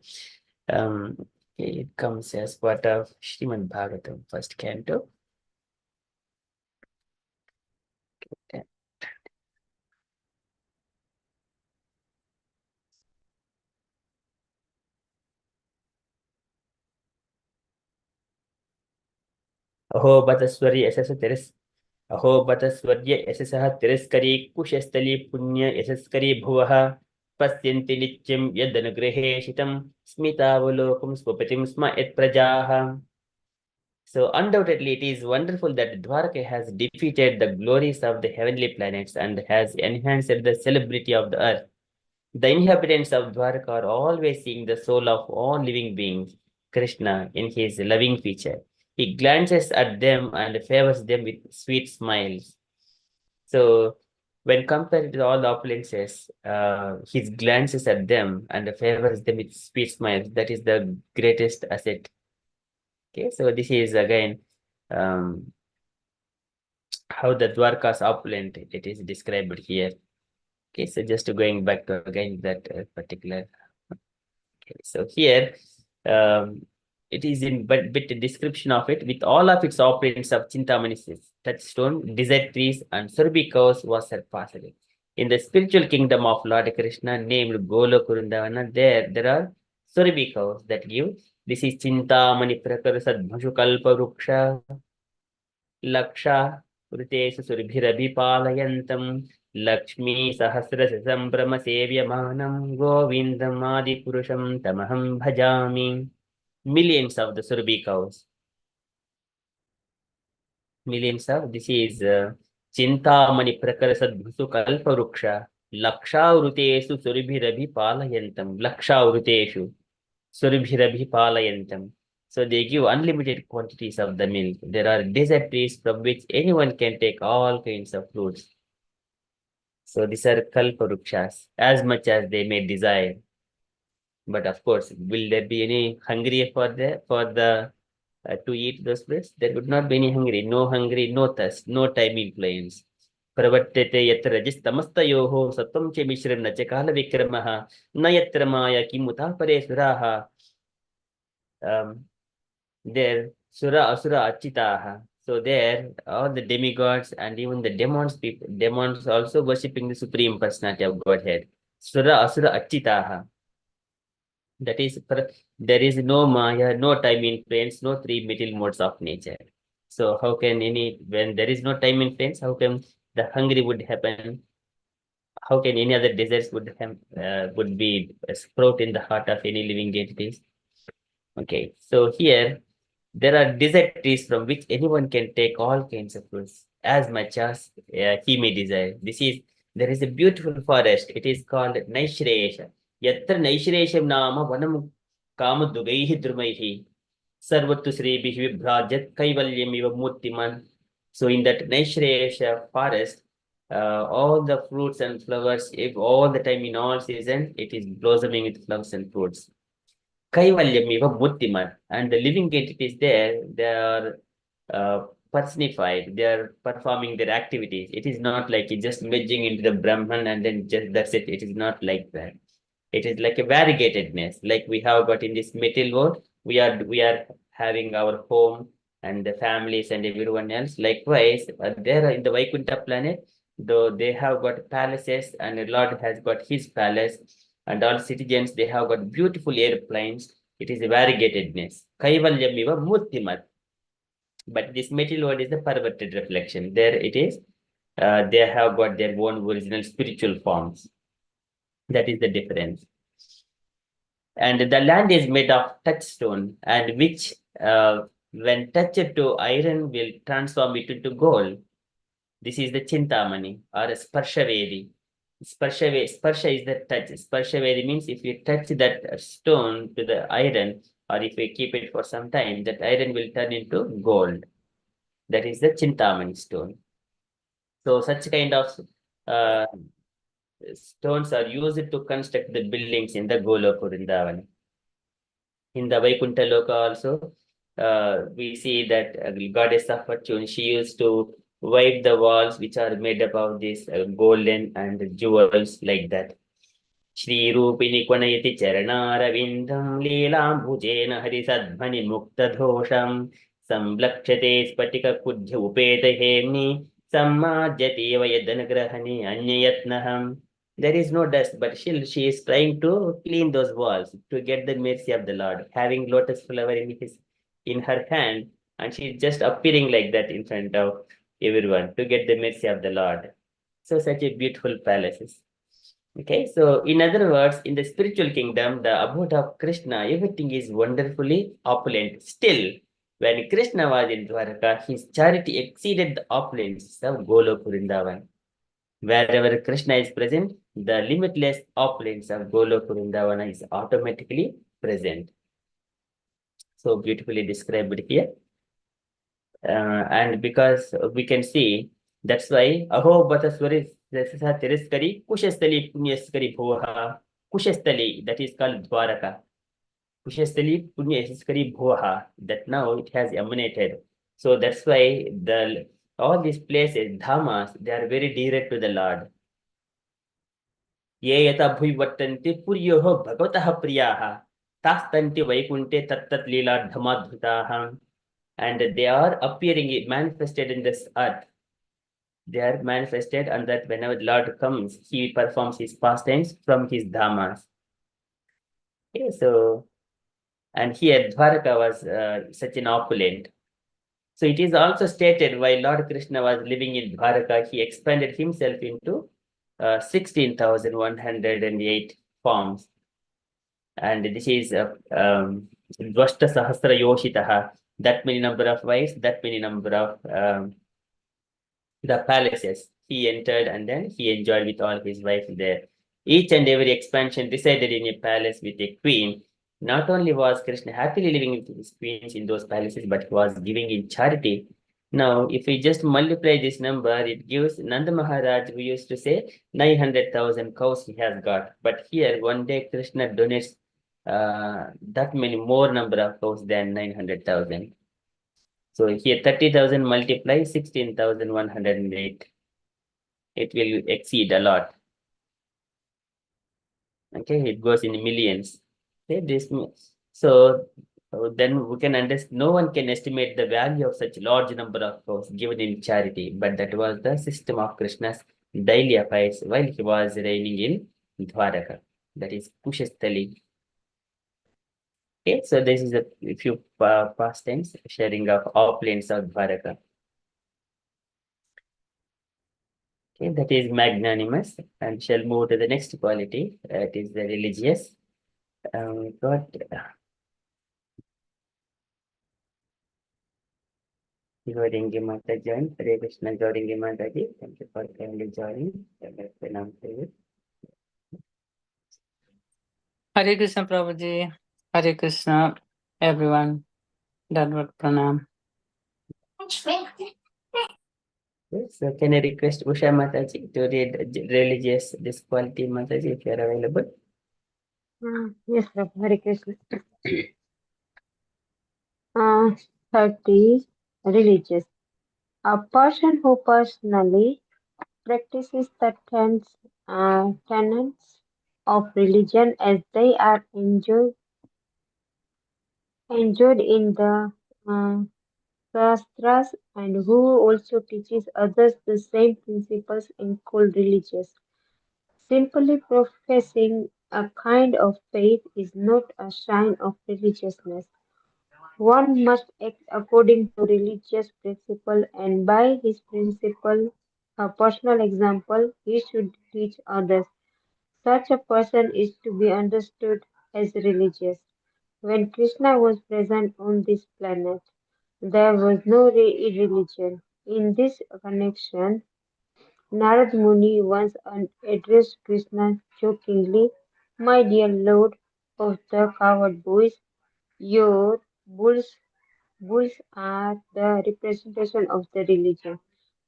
It comes as part of Srimad Bhagavatam, first canto. Aho Bataswari SS Teres Aho Bataswarya SSH Tereskari Kushestali Punya SSKari Bhuvaha Pasyanti Nityam Yadanagrahe Shitam Smitavalokum Swopatim Sma Et Prajaha. So undoubtedly, it is wonderful that Dwarka has defeated the glories of the heavenly planets and has enhanced the celebrity of the earth. The inhabitants of Dwarka are always seeing the soul of all living beings, Krishna, in his loving feature. He glances at them and favors them with sweet smiles. So, when compared to all the opulences, he glances at them and favors them with sweet smiles. That is the greatest asset. Okay, so this is again um, how the Dwarka's opulent it is described here. Okay, so just going back to again that particular. Okay, so here it is in bit description of it with all of its opulence of Chintamani touchstone, desert trees, and Surabhi cows was surpassed. In the spiritual kingdom of Lord Krishna named Golokurundavana, there are Surabhi cows that give. This is Chintamani Prakarasad Bhashukalpa Ruksha Laksha Vriteshu Surbhirabipalayantam Lakshmi Sahasrasa Sambrama Sevyamanam Govindam Adi Purusham Tamaham Bhajami. Millions of the Surabhi cows. Millions of this is Chintamani Prakarasad Bhusu Kalpa Ruksha Laksha Vruteshu Surbhirabhipalayantam Laksha Vruteshu Surbhirabhipalayantam. So they give unlimited quantities of the milk. There are desert trees from which anyone can take all kinds of fruits. So these are kalparukshas, as much as they may desire. But of course, will there be any hungry for the to eat those fruits? There would not be any hungry, no thirst, no time influence. प्रवर्तते यत्र रजस्तमस्तयोः सत्वं च मिश्रं न च कालविक्रमः न यत्र माया किमुता परे सुराः there Sura Asura Achitaha. So there all the demigods and even the demons also worshipping the Supreme Personality of Godhead. Sura Asura Achitaha. That is, there is no Maya, no time influence, no three material modes of nature. So how can when there is no time influence, how can the hungry would happen? How can any other desires would be a sprout in the heart of any living entities? Okay, so here there are desert trees from which anyone can take all kinds of fruits as much as he may desire. There is a beautiful forest. It is called Naishreyesha. Yatra Naishreyesham Nama Vanam Kamadugaihi Drumaihi Sarvatu Sribihi Vibhrajat Kaivalyam Iva Murtiman. So in that Naishreyesha forest, all the fruits and flowers, if all the time in all seasons, it is blossoming with flowers and fruits. Kaivalyamiva Buddhiman, and the living entities there, they are personified, they are performing their activities. It is not like just merging into the Brahman and then just that's it. It is not like that. It is like a variegatedness, like we have got in this material world. We are having our home and the families and everyone else. Likewise, there in the Vaikuntha planet, though they have got palaces and the Lord has got his palace, and all citizens they have got beautiful airplanes. It is a variegatedness. Kaivalyamiva Murtimat. But this material world is the perverted reflection. There it is. They have got their own original spiritual forms. That is the difference. And the land is made of touchstone, and which, when touched to iron, will transform it into gold. This is the Chintamani or a Sparshavedi. Sparsha is the touch. Sparshavedi means if you touch that stone to the iron, or if you keep it for some time, that iron will turn into gold. That is the Chintamani stone. So such kind of stones are used to construct the buildings in the Goloka Vrindavan. In the Vaikuntha Loka also, we see that goddess of fortune, she used to wipe the walls which are made up of this golden and jewels like that. Shri Rupini Kwanayati Charanaravindam Leelam Bhujena Harisadhvani Mukta Dhosham Samblakshate Spatika Kudhya Upeta Hemni Sammajyati Vayadanagrahani Anyayatnaham. There is no dust, but still she is trying to clean those walls to get the mercy of the Lord, having lotus flower in her hand and she's just appearing like that in front of everyone to get the mercy of the Lord. So such a beautiful palaces. Okay, so in other words, in the spiritual kingdom, the abode of Krishna, everything is wonderfully opulent. Still, when Krishna was in Dwarka, his charity exceeded the opulence of Golok Vrindavan. Wherever Krishna is present, the limitless opulence of Golok Vrindavana is automatically present. So beautifully described here. And because we can see, that's why Aho Bata Tiriskari, Kushastali Punyaskari Bhoha, Kushastali, that is called Dwaraka. Kushastali Punyaskari Bhoha, that now it has emanated. So that's why all these places, Dhamas, they are very dear to the Lord. ये यथा भुवि पुर्योः भगवतः प्रियाः तास्तन्ति वैकुण्ठे तत्तत् लीलाढमाद्भुताः, and they are appearing manifested in this earth. They are manifested, and that whenever the Lord comes, he performs his pastimes from his dhamas. Okay, so, and here Dwaraka was such an opulent. So it is also stated while Lord Krishna was living in Dwaraka, he expanded himself into 16,108 forms. And this is Dvashta Sahasra Yoshitaha, that many number of wives, that many number of the palaces he entered, and then he enjoyed with all his wives there. Each and every expansion resided in a palace with a queen. Not only was Krishna happily living with his queens in those palaces, but he was giving in charity. Now, if we just multiply this number, it gives Nanda Maharaj, who used to say 900,000 cows he has got. But here, one day, Krishna donates that many more number of cows than 900,000. So here 30,000 multiply 16,108. It will exceed a lot. Okay, it goes in millions. Okay, so then we can understand, no one can estimate the value of such large number of cows given in charity, but that was the system of Krishna's daily affairs while he was reigning in Dwaraka. That is Kushasthali. Okay, so this is a few past tense sharing of all planes of Dwaraka. Okay, that is magnanimous, and shall move to the next quality. It is the religious. Got Gauringi Mata join. Hare Krishna Gauringi Mata ji. Thank you for kindly joining. Pranam to you. Hare Krishna Prabhuji, Hare Krishna, everyone. Dandavat Pranam. Okay, so can I request Usha Mataji to read religious this quality Mataji if you are available? Yes, Prabhu. Hare Krishna. 30. Religious. A person who personally practices the tenets of religion as they are enjoyed in the Shastras, and who also teaches others the same principles is called religious. Simply professing a kind of faith is not a sign of religiousness. One must act according to religious principle, and by his principle, a personal example, he should teach others. Such a person is to be understood as religious. When Krishna was present on this planet, there was no religion. In this connection, Narad Muni once addressed Krishna jokingly, "My dear Lord of the coward boys, your bulls are the representation of the religion.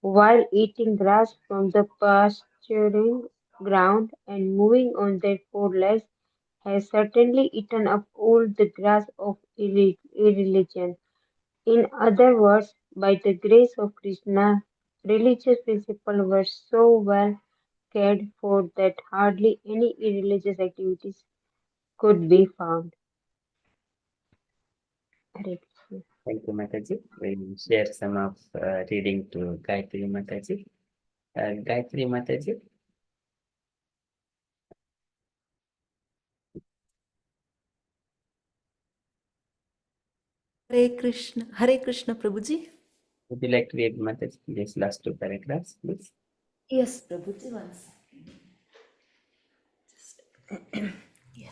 While eating grass from the pasturing ground and moving on their four legs, has certainly eaten up all the grass of irreligion. In other words, by the grace of Krishna, religious principles were so well cared for that hardly any irreligious activities could be found." Hare Krishna. Thank you, Mataji. We'll share some of reading to Gayatri Mataji. Gayatri Mataji. Hare Krishna, Prabhuji. Would you like to read Mataji, these last two paragraphs, please? Yes, Prabhuji, one second. Yeah.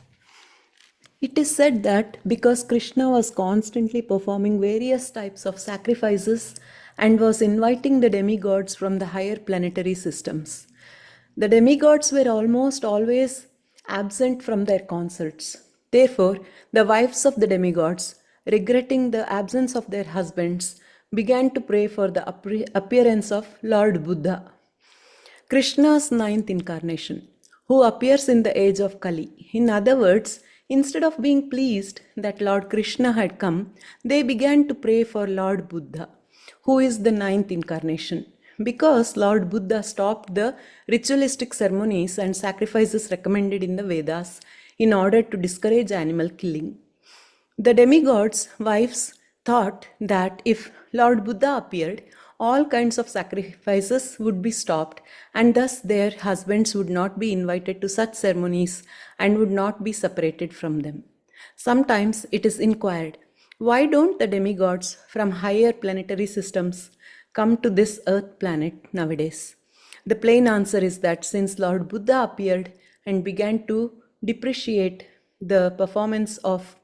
It is said that because Krishna was constantly performing various types of sacrifices and was inviting the demigods from the higher planetary systems, the demigods were almost always absent from their concerts. Therefore, the wives of the demigods, regretting the absence of their husbands, began to pray for the appearance of Lord Buddha, Krishna's ninth incarnation, who appears in the age of Kali. In other words, instead of being pleased that Lord Krishna had come, they began to pray for Lord Buddha, who is the ninth incarnation. Because Lord Buddha stopped the ritualistic ceremonies and sacrifices recommended in the Vedas in order to discourage animal killing. The demigods' wives thought that if Lord Buddha appeared, all kinds of sacrifices would be stopped, and thus their husbands would not be invited to such ceremonies and would not be separated from them. Sometimes it is inquired, why don't the demigods from higher planetary systems come to this earth planet nowadays? The plain answer is that since Lord Buddha appeared and began to depreciate the performance of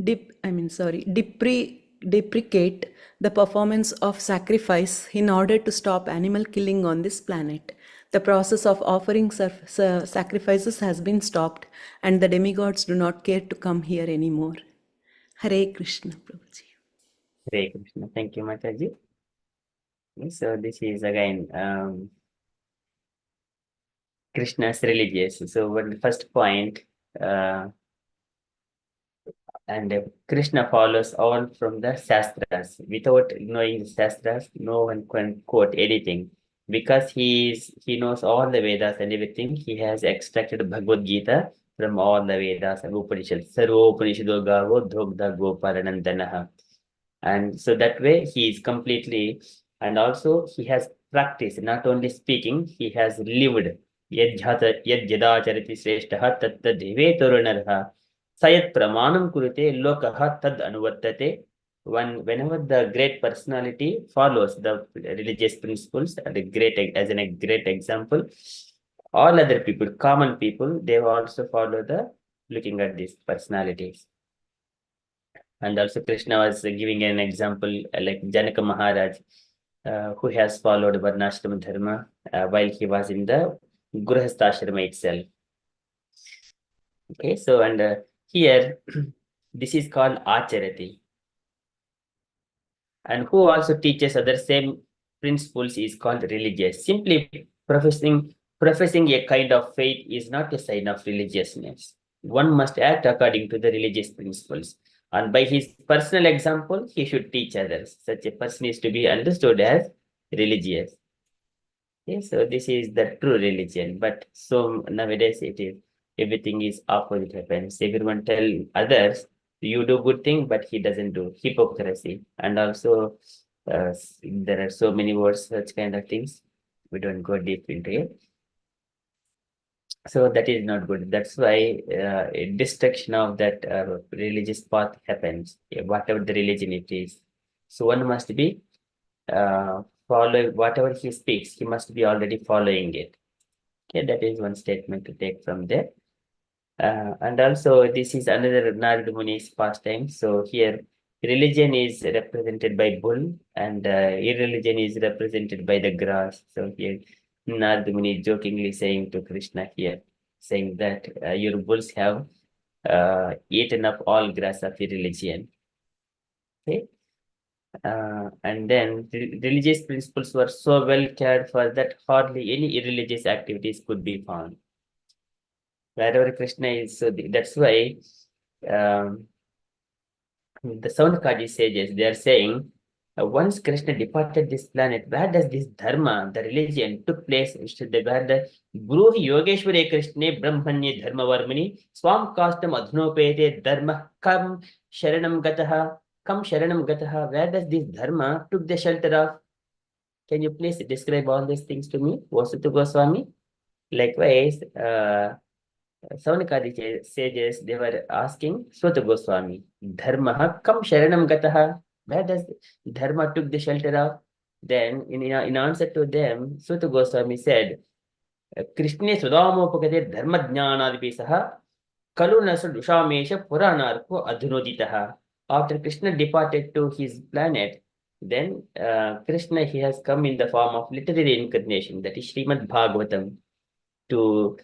deprecate the performance of sacrifice in order to stop animal killing on this planet. The process of offering sacrifices has been stopped, and the demigods do not care to come here anymore. Hare Krishna, Prabhuji. Hare Krishna. Thank you, Mataji. So this is again Krishna's religious. So what the first point, and Krishna follows all from the Shastras. Without knowing the Shastras, no one can quote anything. Because he knows all the Vedas and everything, he has extracted Bhagavad Gita from all the Vedas and Upanishads. Sarvo Upanishado Gavo Dhogda Gopalanandanaha. And so that way he is completely, and also he has practiced, not only speaking, he has lived. Yad jadacharati shreshtaha tat tad vetorunarha sayat pramanam kurute lokaha tad anuvartate. Whenever the great personality follows the religious principles and a great example, all other people, common people, they also follow the looking at these personalities. And also Krishna was giving an example like Janaka Maharaj, who has followed Varnashrama Dharma while he was in the Grihastha itself. Okay, so and here this is called Acharati. And who also teaches other same principles is called religious. Simply professing a kind of faith is not a sign of religiousness. One must act according to the religious principles. And by his personal example, he should teach others. Such a person is to be understood as religious. Okay, so this is the true religion. But so nowadays everything is opposite happens. Everyone tell others, you do good thing, but he doesn't do. Hypocrisy. And also there are so many words, such kind of things. We don't go deep into it. So that is not good. That's why a destruction of that religious path happens, whatever the religion it is. So one must be follow whatever he speaks, he must be already following it. Okay, that is one statement to take from there. And also this is another Narada Muni's pastime. So here religion is represented by bull and irreligion is represented by the grass. So here Narada Muni jokingly saying to Krishna here, saying that your bulls have eaten up all grass of irreligion. Okay. And then religious principles were so well cared for that hardly any irreligious activities could be found. Wherever Krishna is, so that's why the Saunakaji sages, they are saying, once Krishna departed this planet, where does this dharma, the religion, took place? Where the Bruhi Yogeshware Krishna Brahmanya Dharma Varmani Swam Kastam Adhnopete Dharma Kam Sharanam Gataha Kam Sharanam Gataha. Where does this dharma took the shelter of? Can you please describe all these things to me, Vasudha Goswami? Likewise, Saunakadi sages, they were asking Suta Goswami, Dharma kam sharanam gataha? Where does Dharma took the shelter of? Then, in answer to them, Suta Goswami said, Krishne Sudamopagate Dharma Jnanadipisaha Kalu Nasa Dushamesha Puranarko Adhunoditaha. After Krishna departed to his planet, then Krishna, he has come in the form of literary incarnation, that is Srimad Bhagavatam, to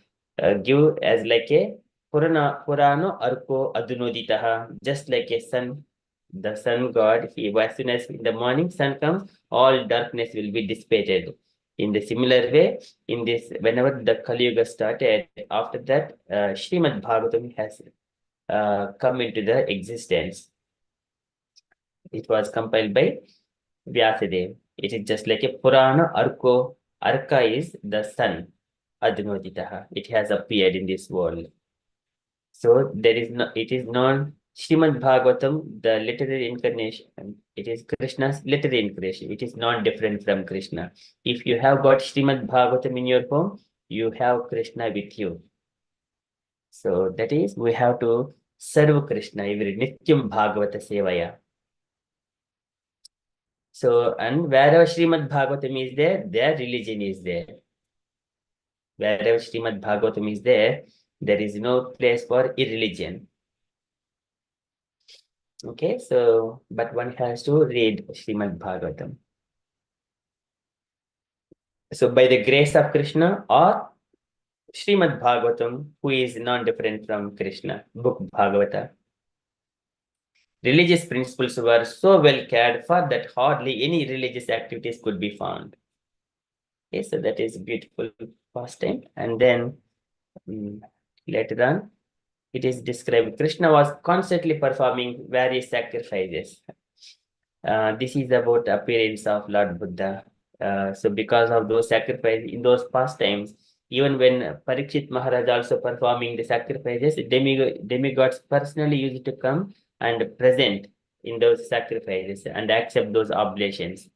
give as like a Purano Arko Adunoditaha, just like a sun, the sun god, as soon as in the morning sun comes, all darkness will be dissipated. In the similar way, in this, whenever the Kali Yuga started, after that, Srimad Bhagavatam has come into the existence. It was compiled by Vyasadeva. It is just like a Purana Arko. Arka is the sun. Adnoditaha. It has appeared in this world. So there is no, it is not Srimad Bhagavatam, the literary incarnation. It is Krishna's literary incarnation. It is not different from Krishna. If you have got Srimad Bhagavatam in your home, you have Krishna with you. So that is, we have to serve Krishna every Nityam Bhagavata Sevaya. So, and wherever Srimad Bhagavatam is there, their religion is there. Wherever Srimad Bhagavatam is there is no place for irreligion. Okay, so, but one has to read Srimad Bhagavatam. So, by the grace of Krishna or Srimad Bhagavatam, who is non-different from Krishna, book Bhagavata. Religious principles were so well cared for that hardly any religious activities could be found. Okay, so that is beautiful pastime. And then later on, it is described Krishna was constantly performing various sacrifices. This is about appearance of Lord Buddha. So because of those sacrifices in those pastimes, even when Parikshit Maharaj also performing the sacrifices, demigods personally used to come and present in those sacrifices and accept those oblations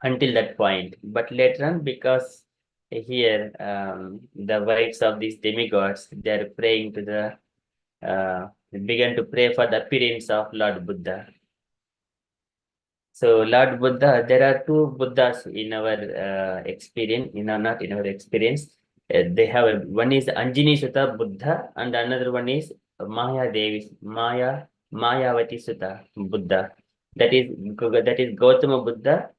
until that point. But later on, because here the wives of these demigods, they are praying to the began to pray for the appearance of Lord Buddha. So Lord Buddha, there are two Buddhas in our experience, not in our experience. They have one is Anjani Sutta Buddha and another one is Mayavati Sutta Buddha. That is Gautama Buddha,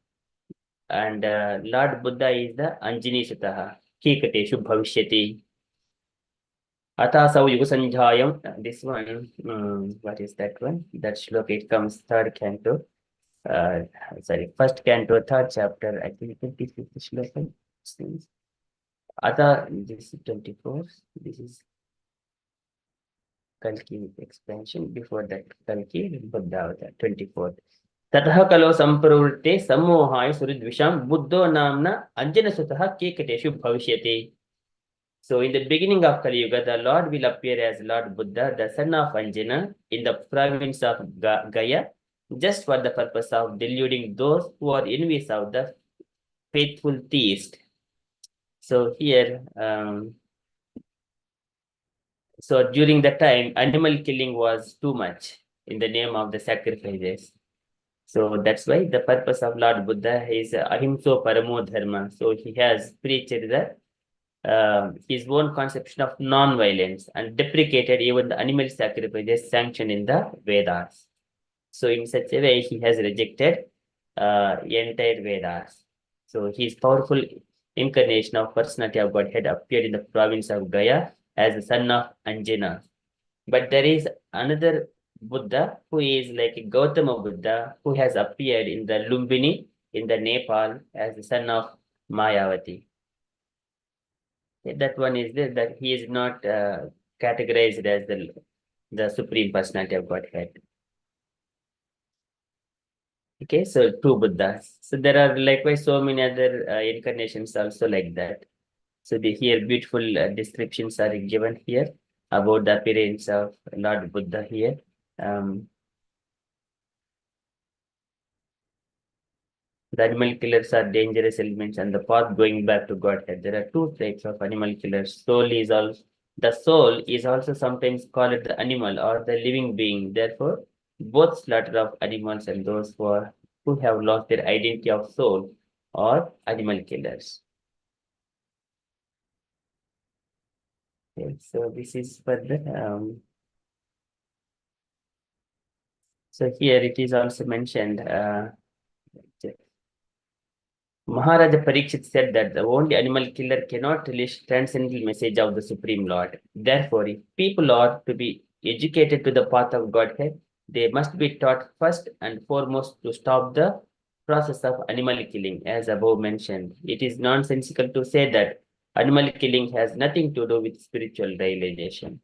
and Lord Buddha is the Anjani Sutta. Kikateshu Bhavishyati. Atasau Yuga Sanjayam. This one, what is that one? That shloka, it comes third canto. First canto, third chapter, I think 25th shloka. This is 24. This is Kalki expansion. Before that, Kalki, Buddha, 24th. Tatah kalo sampravritte sammohaya suridvisham buddho namna anjana sutaha kekateshu bhavishyate. So in the beginning of Kali Yuga, the Lord will appear as Lord Buddha, the son of Anjana, in the province of Gaya, just for the purpose of deluding those who are envious of the faithful theist. So here, so during the time, animal killing was too much in the name of the sacrifices. So that's why the purpose of Lord Buddha is ahimso paramo dharma. So he has preached that his own conception of non-violence and deprecated even the animal sacrifices sanctioned in the Vedas. So in such a way, he has rejected entire Vedas. So his powerful incarnation of personality of Godhead appeared in the province of Gaya as the son of Anjana. But there is another Buddha who is like a Gautama Buddha who has appeared in the Lumbini in the Nepal as the son of Mayavati. That one is there, that he is not categorized as the Supreme Personality of Godhead. Okay, so two Buddhas. So there are likewise so many other incarnations also like that. So here beautiful descriptions are given here about the appearance of Lord Buddha here. The animal killers are dangerous elements and the path going back to Godhead. There are two types of animal killers. The soul is also sometimes called the animal or the living being. Therefore, both slaughter of animals and those who have lost their identity of soul are animal killers. Okay, so this is further. So here it is also mentioned. Maharaja Parikshit said that the only animal killer cannot release transcendental message of the Supreme Lord. Therefore, if people are to be educated to the path of Godhead, they must be taught first and foremost to stop the process of animal killing, as above mentioned. It is nonsensical to say that animal killing has nothing to do with spiritual realization.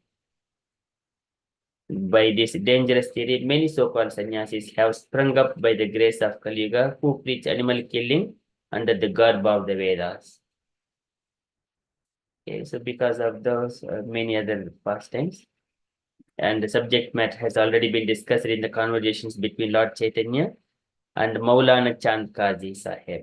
By this dangerous theory, many so-called sannyasis have sprung up by the grace of Kali Yuga who preach animal killing under the garb of the Vedas. Okay, so because of those many other pastimes, and the subject matter has already been discussed in the conversations between Lord Chaitanya and Maulana Chand Kazi Sahib.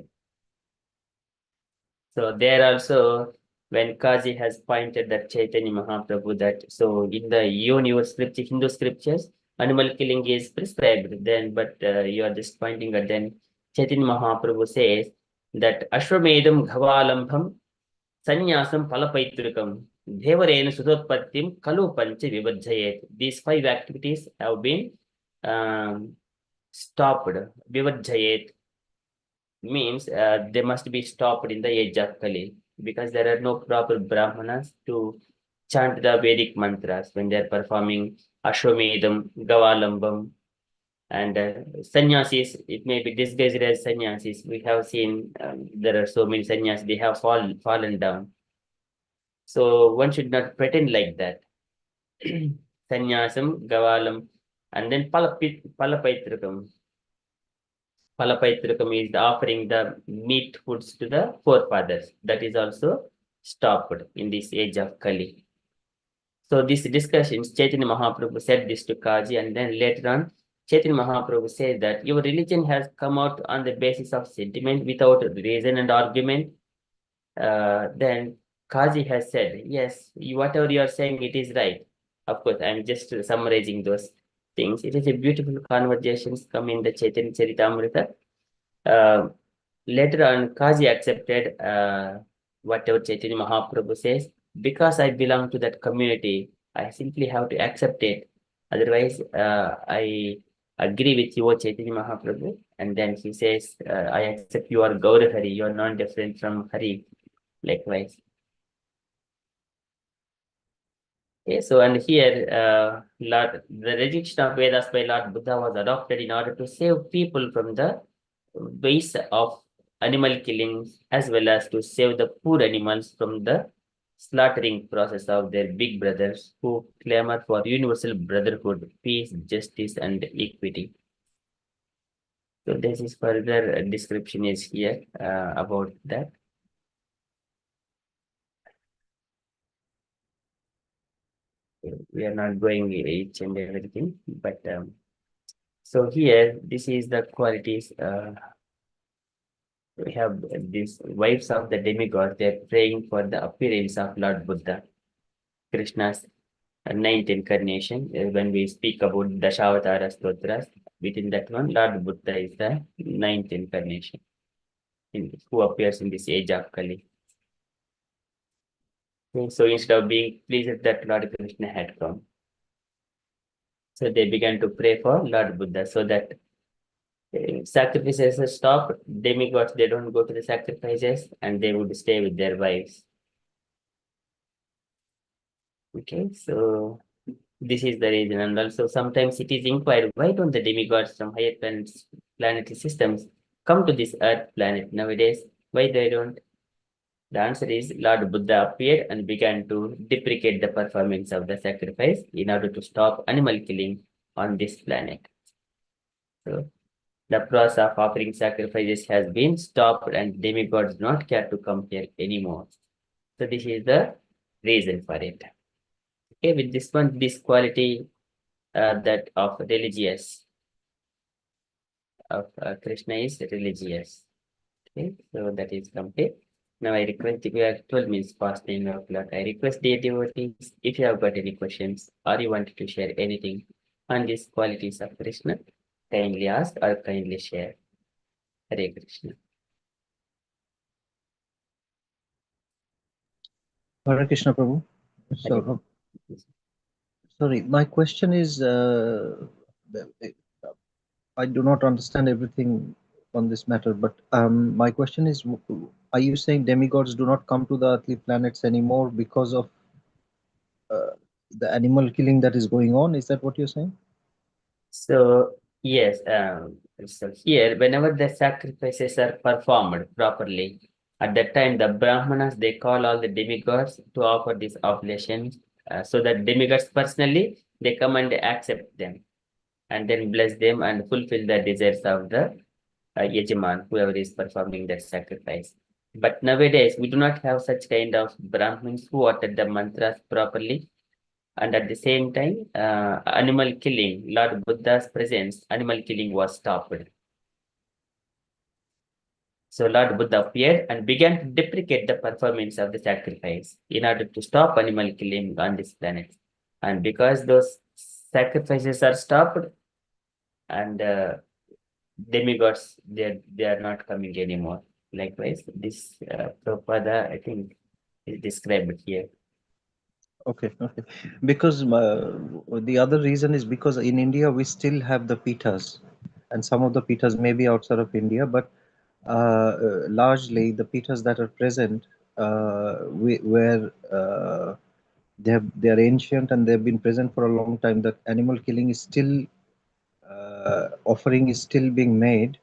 So there also, when Kazi has pointed that Chaitanya Mahaprabhu that so in the universe scripture, Hindu scriptures, animal killing is prescribed. Then, but you are just pointing at then Chaitanya Mahaprabhu says that Ashwamedam Ghavalambham Sanyasam Palapaitrikam Devarena Sudotpattim Kalu Pancha Vibhajayet. These 5 activities have been stopped. Vibhajayet means they must be stopped in the age of Kali because there are no proper Brahmanas to chant the Vedic mantras when they are performing Ashwamedam, Gavalambam, and sannyasis. It may be disguised as sannyasis. We have seen there are so many sannyasis, they have fallen down. So one should not pretend like that. Sannyasam, Gavalam, and then Palapaitrikam. Palapaitrikam is offering the meat foods to the forefathers. That is also stopped in this age of Kali. So these discussions, Chaitanya Mahaprabhu said this to Kaji, and then later on, Chaitanya Mahaprabhu said that your religion has come out on the basis of sentiment without reason and argument. Then Kaji has said, yes, whatever you are saying, it is right. Of course, I'm just summarizing those things. It is a beautiful conversations come in the Chaitanya Charitamrita. Later on, Kaji accepted whatever Chaitanya Mahaprabhu says. Because I belong to that community, I simply have to accept it. Otherwise, I agree with you, Chaitanya Mahaprabhu. And then he says, I accept you are Gaura Hari, you are not different from Hari. Likewise. Okay, so and here, the rejection of Vedas by Lord Buddha was adopted in order to save people from the ways of animal killings, as well as to save the poor animals from the slaughtering process of their big brothers who clamor for universal brotherhood, peace, justice, and equity. So this is further description is here about that. We are not going each and everything, but so here this is the qualities. We have these wives of the demigod. They are praying for the appearance of Lord Buddha, Krishna's ninth incarnation. When we speak about Dashavatara Stotras, within that one, Lord Buddha is the ninth incarnation who appears in this age of Kali. So instead of being pleased that Lord Krishna had come, so they began to pray for Lord Buddha so that sacrifices stop, demigods, they don't go to the sacrifices and they would stay with their wives. Okay, so this is the reason. And also sometimes it is inquired, why don't the demigods from higher planetary systems come to this earth planet nowadays? Why they don't? The answer is Lord Buddha appeared and began to deprecate the performance of the sacrifice in order to stop animal killing on this planet. So the process of offering sacrifices has been stopped and demigods do not care to come here anymore. So this is the reason for it. Okay, with this one, this quality that of religious, of Krishna is religious. Okay, so that is complete. Now I request if you are 12 minutes past 9 o'clock. I request dear devotees, if you have got any questions or you wanted to share anything on these qualities of Krishna, kindly ask or kindly share. Hare Krishna. Hare Krishna, Prabhu. Hare So, sorry, my question is, I do not understand everything on this matter, but my question is, are you saying demigods do not come to the earthly planets anymore because of the animal killing that is going on? Is that what you're saying? So yes, so here whenever the sacrifices are performed properly, at that time the Brahmanas they call all the demigods to offer these oblations, so that demigods personally they come and accept them and then bless them and fulfill the desires of the Yajaman, whoever is performing that sacrifice. But nowadays we do not have such kind of Brahmins who utter the mantras properly, and at the same time, animal killing, Lord Buddha's presence, animal killing was stopped. So Lord Buddha appeared and began to deprecate the performance of the sacrifice in order to stop animal killing on this planet. And because those sacrifices are stopped, and demigods, they are not coming anymore. Likewise, this Prabhupada, I think, is described here. Okay, okay. Because the other reason is because in India we still have the pitas, and some of the pitas may be outside of India, but largely the pitas that are present, where they are ancient and they've been present for a long time. The animal killing is still offering is still being made,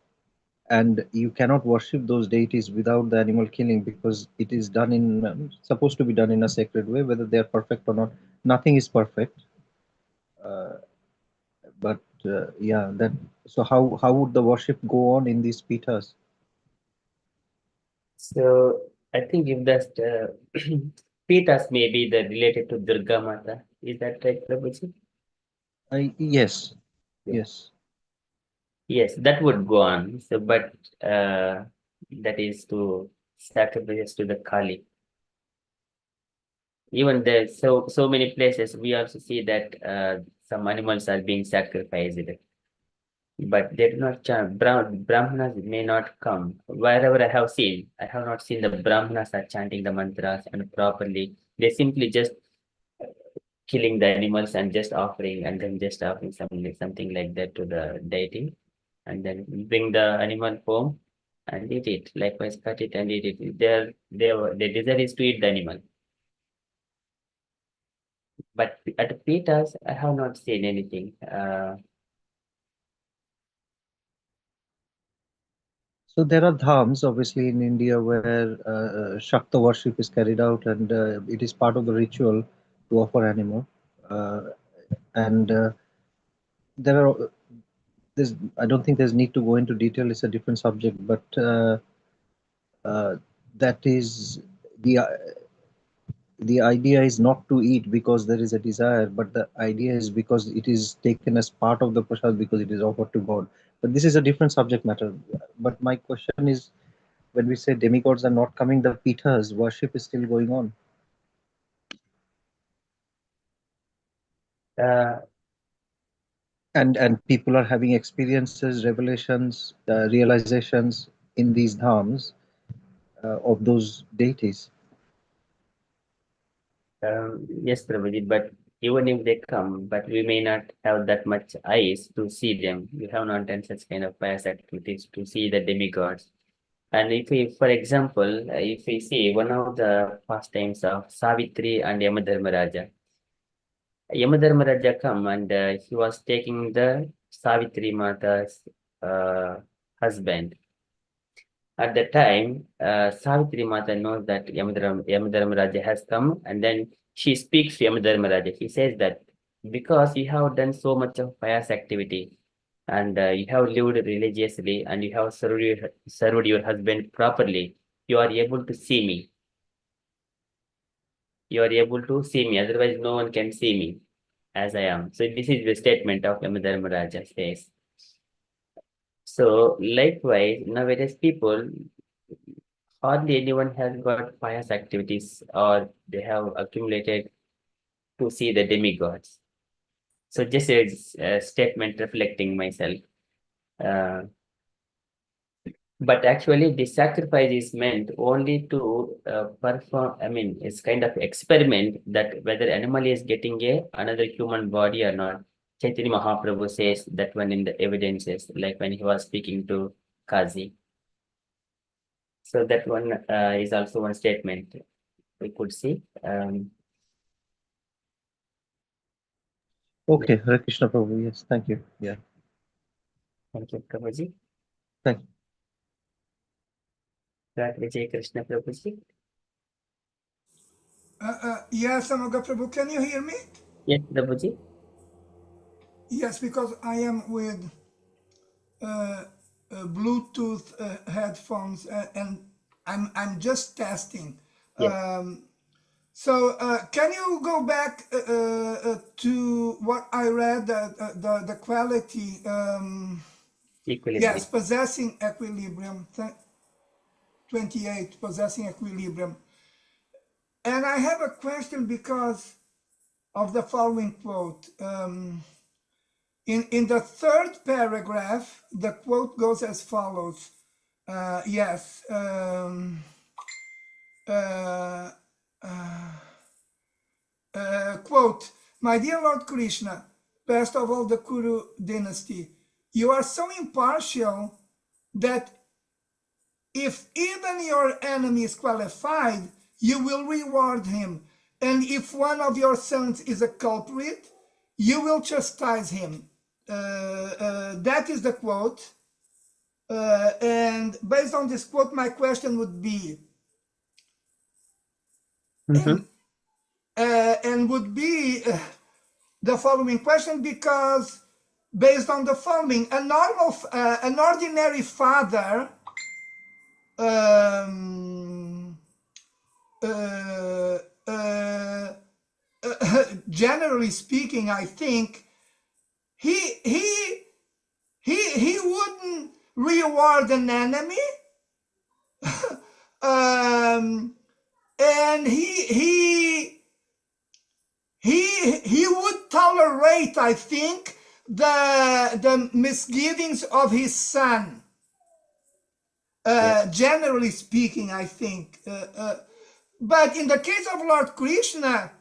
and you cannot worship those deities without the animal killing because it is done in supposed to be done in a sacred way. Whether they are perfect or not, nothing is perfect. But yeah, that. So how would the worship go on in these pitas? So I think if that Pitas may be the related to Durga Mata. Is that right, Prabhuji? Yes, Yeah. yes. Yes, that would go on. So, but that is to sacrifices to the Kali. Even there, so many places we also see that some animals are being sacrificed, but they do not chant. Brahmanas may not come. Wherever I have seen, I have not seen the Brahmanas are chanting the mantras and properly. They simply just killing the animals and just offering, and then just offering something like that to the deity, and then bring the animal home and eat it. Likewise, cut it and eat it. Their desire is to eat the animal. But at Pitas, I have not seen anything. So there are dhams, obviously, in India where Shakta worship is carried out, and it is part of the ritual to offer animal. And there are there's I don't think there's need to go into detail. It's a different subject, but uh, that is the idea is not to eat because there is a desire, but the idea is because it is taken as part of the prasad because it is offered to God. But this is a different subject matter. But my question is, when we say demigods are not coming, the pitas worship is still going on. uh, And people are having experiences, revelations, realizations in these dhams of those deities. yes, Prabhuji, but even if they come, but we may not have that much eyes to see them. We have not done such kind of pious activities to see the demigods. And if we, for example, if we see one of the pastimes of Savitri and Yamadharmaraja, Yamadharmaraja come and he was taking the Savitri Mata's husband. At the time, Savitri Mata knows that Yamadharmaraja has come, and then she speaks to Yamadharmaraja. He says that because you have done so much of pious activity, and you have lived religiously, and you have served your husband properly, you are able to see me. You are able to see me, otherwise no one can see me as I am. So this is the statement of Yamadharmaraja says. So likewise, nowadays people, hardly anyone has got pious activities or they have accumulated to see the demigods. So just a statement reflecting myself. Uh, but actually, the sacrifice is meant only to perform. I mean, it's kind of experiment that whether animal is getting another human body or not. Chaitanya Mahaprabhu says that one in the evidences, like when he was speaking to Kazi. So that one is also one statement we could see. Okay, Hare Krishna Prabhu. Yes, thank you. Yeah, Thank you, Prabhuji. thank you. That Vijay Krishna Prabhuji. Yes, Amaga Prabhu, can you hear me? Yes, Prabhuji. Yes, because I am with Bluetooth headphones and I'm just testing. Yes, So can you go back to what I read, the quality, equilibrium. yes, possessing equilibrium, 28, possessing equilibrium. And I have a question because of the following quote. In the third paragraph, the quote goes as follows. Yes. Quote, my dear Lord Krishna, best of all the Kuru dynasty, you are so impartial that if even your enemy is qualified, you will reward him. And if one of your sons is a culprit, you will chastise him. That is the quote. And based on this quote, my question would be, Mhm. and would be the following question, because based on the following, an ordinary father, generally speaking, I think he wouldn't reward an enemy, and he would tolerate, I think, the misgivings of his son. Generally speaking, I think. But in the case of Lord Krishna,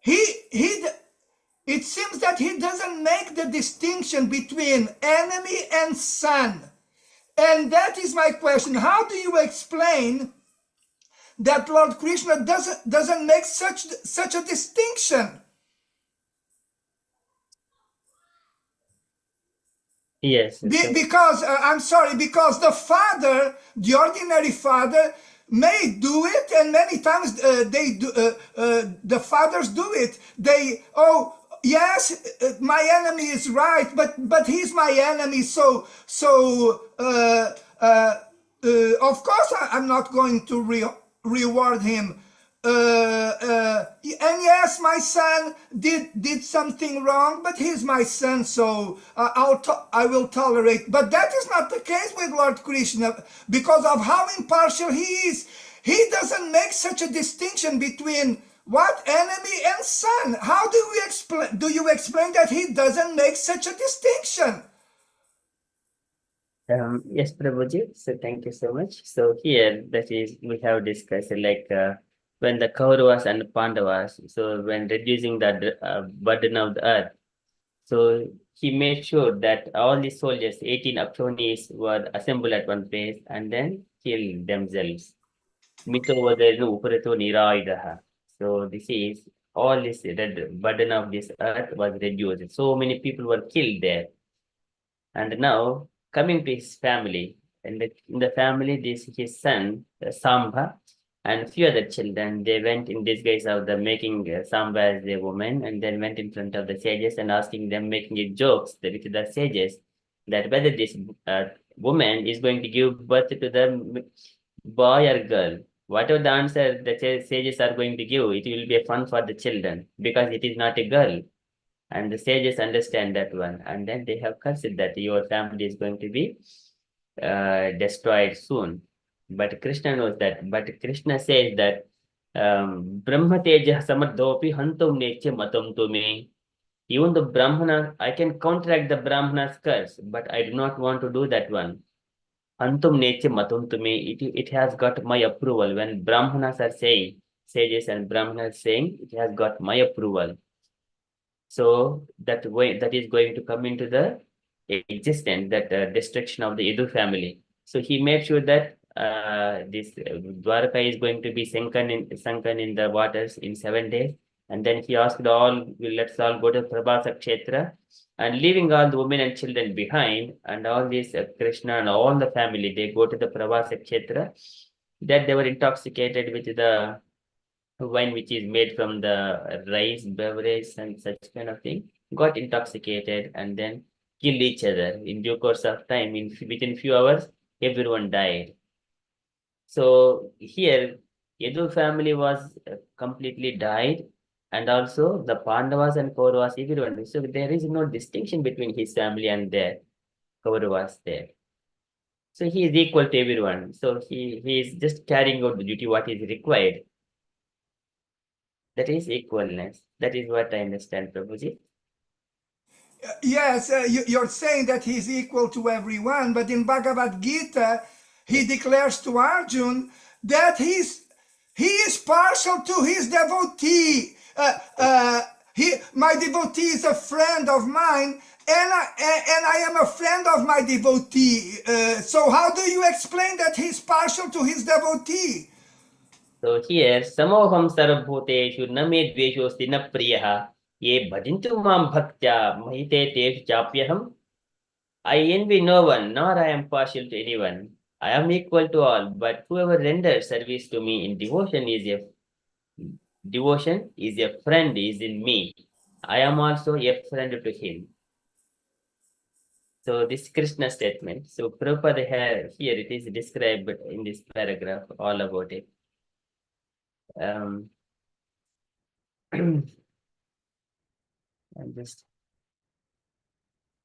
it seems that he doesn't make the distinction between enemy and son. And that is my question. How do you explain that Lord Krishna doesn't make such a distinction? Yes, so Because I'm sorry, because the father, the ordinary father, may do it, and many times they do. The fathers do it. They, oh yes, my enemy is right, but he's my enemy, so of course I'm not going to reward him. And yes, my son did something wrong, but he's my son, so I will tolerate. But that is not the case with Lord Krishna, because of how impartial he is. He doesn't make such a distinction between what enemy and son. How do we explain? Do you explain that he doesn't make such a distinction? yes, Prabhuji. So thank you so much. So here that is we have discussed like when the Kauravas and Pandavas, so when reducing the burden of the earth, so he made sure that all the soldiers, 18 Akshaunis, were assembled at one place and then killed themselves. Mito vadenu uparato niraidaha. So this is all this the burden of this earth was reduced. So many people were killed there. And now coming to his family, and in the family, this his son Sambha and few other children, they went in disguise of the making Sambha as a woman, and then went in front of the sages and asking them, making it jokes with the sages, that whether this woman is going to give birth to the boy or girl. Whatever the answer the sages are going to give, it will be a fun for the children because it is not a girl. And the sages understand that one, and then they have cursed that your family is going to be destroyed soon. But Krishna knows that. But Krishna says that Brahma Teja Samadhopi Hantum Neche Matum to me. Even the Brahmana, I can counteract the Brahmana's curse, but I do not want to do that one. Antum Neche Matum to me, it has got my approval. When Brahmanas are saying, sages and Brahmanas saying, it has got my approval. So that way, that is going to come into the existence, that destruction of the Yadu family. So he made sure that this Dwarka is going to be sunken in the waters in 7 days. And then he asked all, let's all go to Prabhasa Kshetra, and leaving all the women and children behind, and all this Krishna and all the family, they go to the Prabhasa Kshetra, that they were intoxicated with the wine which is made from the rice beverage and such kind of thing, got intoxicated and then killed each other. In due course of time, within few hours, everyone died. So here, Yadu family was completely died, and also the Pandavas and Kauravas, everyone. So there is no distinction between his family and their Kauravas there. So he is equal to everyone. So he is just carrying out the duty what is required. That is equalness. That is what I understand, Prabhuji. Yes, you're saying that he's equal to everyone, but in Bhagavad Gita, he declares to Arjun that he is partial to his devotee. My devotee is a friend of mine, and I am a friend of my devotee. So how do you explain that he's partial to his devotee? So here, samoham sarvabhuteshu na me dveshosti na priyaha ye bhajantu mam bhaktya mahite teshu chapyaham. I envy no one, nor I am partial to anyone. I am equal to all, but whoever renders service to me in devotion is a friend, is in me. I am also a friend to him. So this Krishna statement. So Prabhupada here it is described in this paragraph all about it.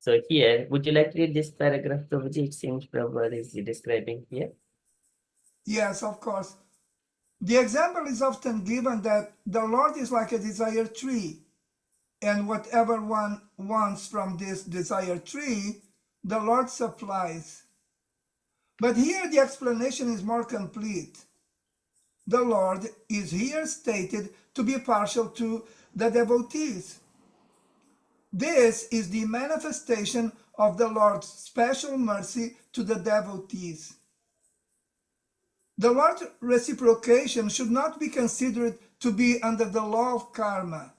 So here, would you like to read this paragraph, Prabhuji? It seems Prabhupada is describing here. Yes, of course. The example is often given that the Lord is like a desired tree, and whatever one wants from this desired tree, the Lord supplies. But here the explanation is more complete. The Lord is here stated to be partial to the devotees. This is the manifestation of the Lord's special mercy to the devotees. The Lord's reciprocation should not be considered to be under the law of karma.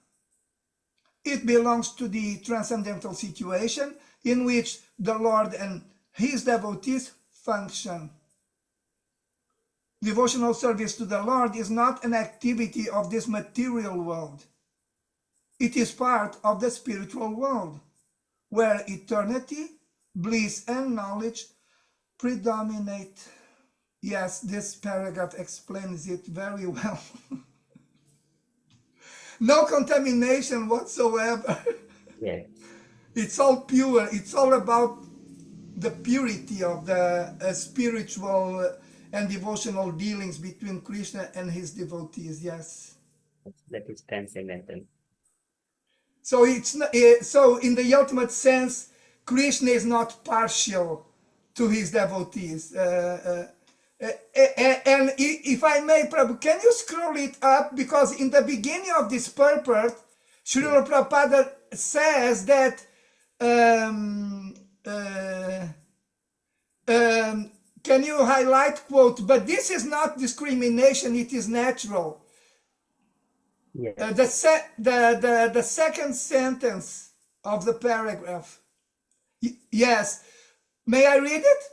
It belongs to the transcendental situation in which the Lord and his devotees function. Devotional service to the Lord is not an activity of this material world. It is part of the spiritual world, where eternity, bliss, and knowledge predominate. Yes, this paragraph explains it very well. No contamination whatsoever. Yeah. It's all pure. It's all about the purity of the spiritual and devotional dealings between Krishna and his devotees. Yes. That is transcendental. So it's not, so in the ultimate sense, Krishna is not partial to his devotees. And if I may, Prabhu, can you scroll it up? Because in the beginning of this purport, Srila Prabhupada says that can you highlight, quote, but this is not discrimination, it is natural. Yeah. The second sentence of the paragraph. Yes. May I read it?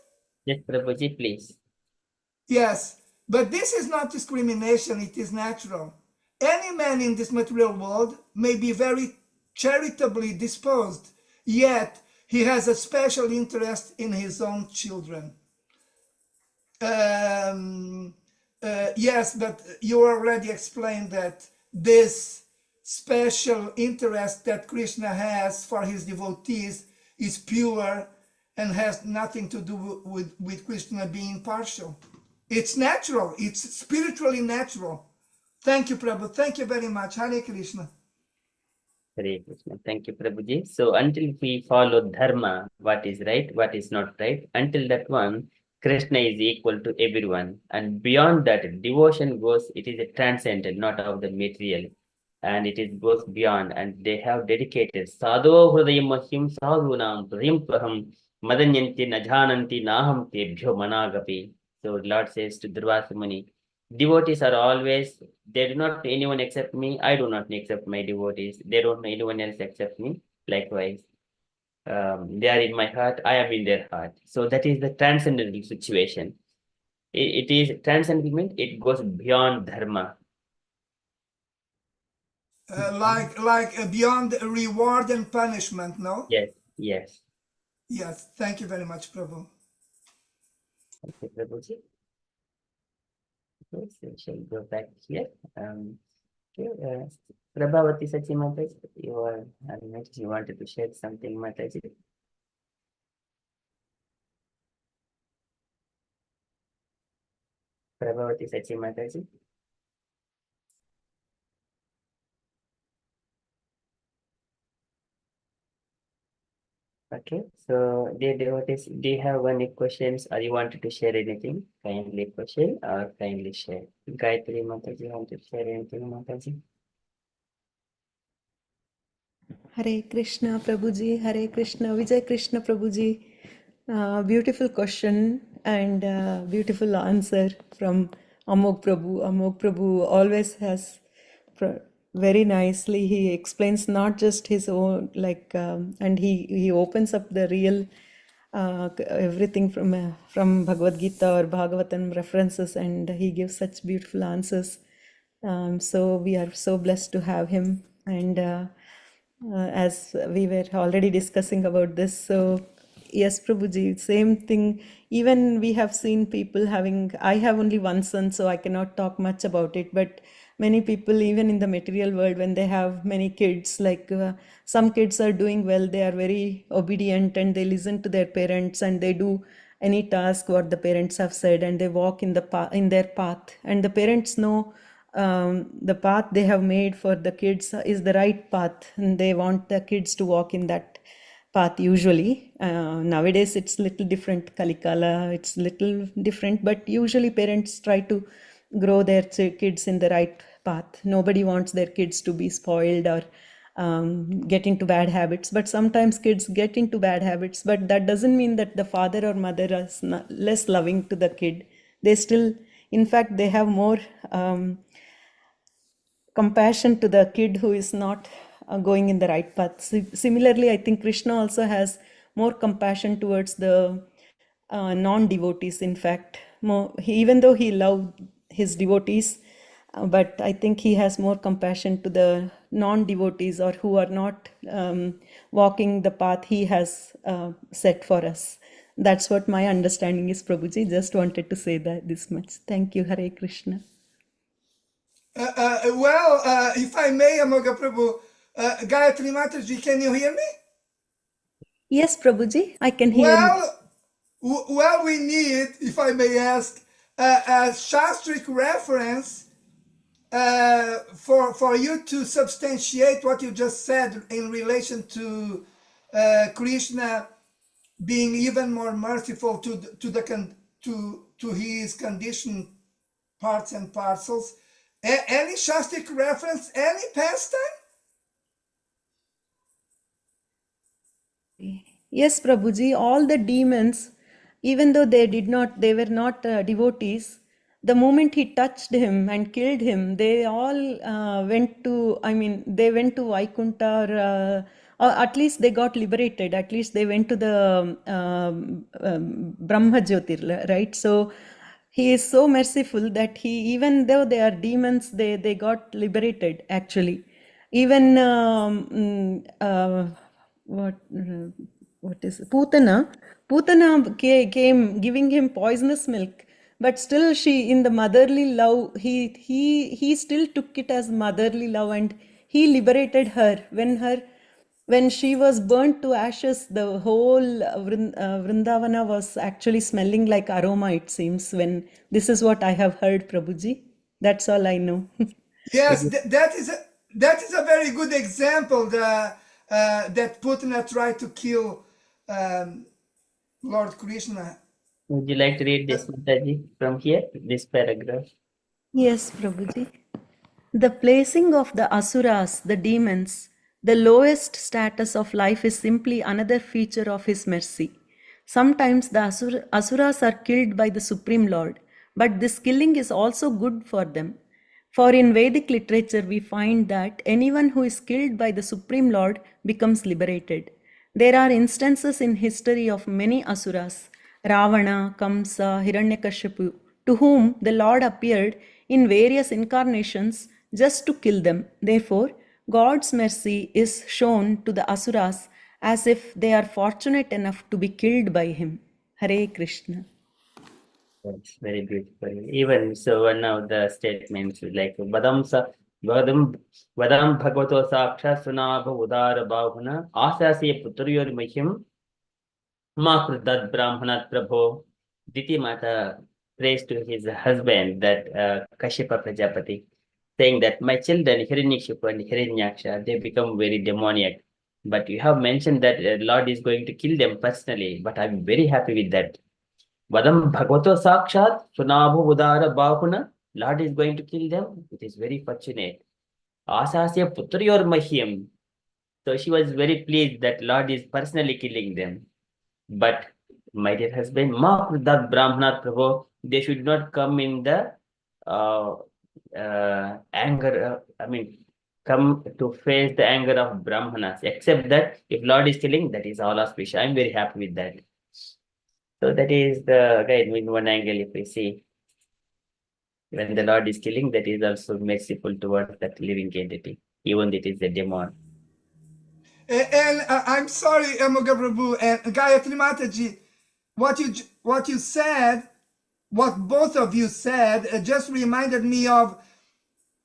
Yes, Prabhuji, please. Yes. But this is not discrimination, it is natural. Any man in this material world may be very charitably disposed, yet he has a special interest in his own children. Yes, but you already explained that this special interest that Krishna has for his devotees is pure and has nothing to do with Krishna being partial. It's natural. It's spiritually natural. Thank you, Prabhu. Thank you very much. Hare Krishna. Hare Krishna. Thank you, Prabhuji. So until we follow dharma, what is right, what is not right, until that one, Krishna is equal to everyone. And beyond that, devotion goes, it is a transcendent, not of the material. And it is goes beyond, and they have dedicated sadho hridayam mahim sadhunam hrimpaham madanyanti najananti naham tebhyo managapi. So Lord says to Durvasa Muni, devotees are always, they do not know anyone except me. I do not accept my devotees. They don't know anyone else except me. Likewise, they are in my heart. I am in their heart. So that is the transcendental situation. It is transcendental. It goes beyond dharma. Like beyond reward and punishment, no? Yes, yes. Yes. Thank you very much, Prabhu. Okay, Prabhuji. Okay, so we shall go back here. Okay, Prabhavati Sachi Mataji, you are next. You wanted to share something, Mataji. Prabhavati Sachi Mataji. Okay, so dear devotees, do you have any questions or you wanted to share anything? Kindly question or kindly share. Gayatri Mataji, want to share anything, Mataji? Hare Krishna Prabhuji, Hare Krishna, Vijay Krishna Prabhuji. Beautiful question and beautiful answer from Amog Prabhu. Amog Prabhu always has very nicely, he explains not just his own, and he opens up the real everything from Bhagavad Gita or Bhagavatam references, and he gives such beautiful answers. So we are so blessed to have him. And as we were already discussing about this, so yes, Prabhuji, same thing. Even we have seen people having, I have only one son, so I cannot talk much about it, but many people, even in the material world, when they have many kids, some kids are doing well, they are very obedient and they listen to their parents and they do any task what the parents have said, and they walk in in their path, and the parents know the path they have made for the kids is the right path, and they want the kids to walk in that path usually. Nowadays it's little different, Kalikala, it's little different, but usually parents try to grow their kids in the right path. Nobody wants their kids to be spoiled or get into bad habits, but sometimes kids get into bad habits, but that doesn't mean that the father or mother is less loving to the kid. They still, in fact, they have more compassion to the kid who is not going in the right path. Similarly, I think Krishna also has more compassion towards the non-devotees. In fact, even though he loved his devotees, but I think he has more compassion to the non-devotees or who are not walking the path he has set for us. That's what my understanding is, Prabhuji. Just wanted to say that this much. Thank you. Hare Krishna. If I may, Amoga Prabhu, Gayatri Mataji, can you hear me? Yes, Prabhuji, I can hear you. Well, we need, if I may ask, a Shastric reference for you to substantiate what you just said in relation to Krishna being even more merciful to his conditioned parts and parcels. Any Shastric reference, any pastime? Yes, Prabhuji, all the demons, even though they were not devotees, the moment he touched him and killed him, they all went to, they went to Vaikuntha, or at least they got liberated. At least they went to the Brahma Jyotir, right? So he is so merciful that even though they are demons, they got liberated actually. Even what is Putana? Putana came giving him poisonous milk, but still she, in the motherly love, he still took it as motherly love, and he liberated her when her When she was burnt to ashes, the whole Vrindavana was actually smelling like aroma, it seems. When this is what I have heard, Prabhuji. That's all I know. Yes, that is a very good example that Putana tried to kill Lord Krishna. Would you like to read this, Mataji, from here, this paragraph? Yes, Prabhuji. The placing of the asuras, the demons, the lowest status of life is simply another feature of his mercy. Sometimes the asuras are killed by the Supreme Lord, but this killing is also good for them. For in Vedic literature, we find that anyone who is killed by the Supreme Lord becomes liberated. There are instances in history of many asuras, Ravana, Kamsa, Hiranyakashipu, to whom the Lord appeared in various incarnations just to kill them. Therefore, God's mercy is shown to the asuras as if they are fortunate enough to be killed by him. Hare Krishna. That's very beautiful. Even so, one of the statements is like Vadam Bhagavato Saksha Sunabha Udara Bhavana Asasi Putryor Mahim Makrudat Brahmanat Prabho. Diti Mata prays to his husband, that Kashyapa Prajapati, saying that my children Hiranyakshipu and Hiranyaksha, they become very demoniac. But you have mentioned that Lord is going to kill them personally, but I'm very happy with that. Vadam Bhagavato Sakshat Sunabhu Udara Bahuna, Lord is going to kill them. It is very fortunate. Asasya Putriyor Mahim. So she was very pleased that Lord is personally killing them. But my dear husband, Ma Krudat Brahmanat Prabhu, they should not come in the anger, come to face the anger of Brahmanas, except that if Lord is killing, that is all auspicious. I'm very happy with that. So that is the guide in one angle. If we see, when the Lord is killing, that is also merciful towards that living entity, even it is a demon. And I'm sorry, Amoga Prabhu and Gayatri Mataji, what you said, what both of you said, just reminded me of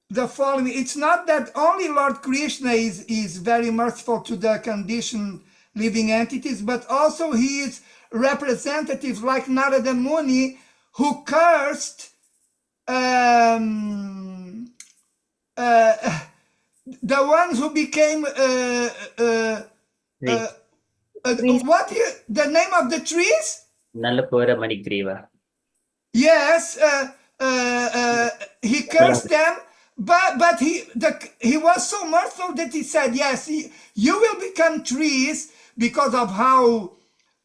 the following. It's not that only Lord Krishna is very merciful to the conditioned living entities, but also he is representatives like Narada Muni, who cursed the ones who became what is the name of the trees? Nalapura Manigriva. Yes, he cursed them, but he was so merciful that he said, yes, you will become trees because of how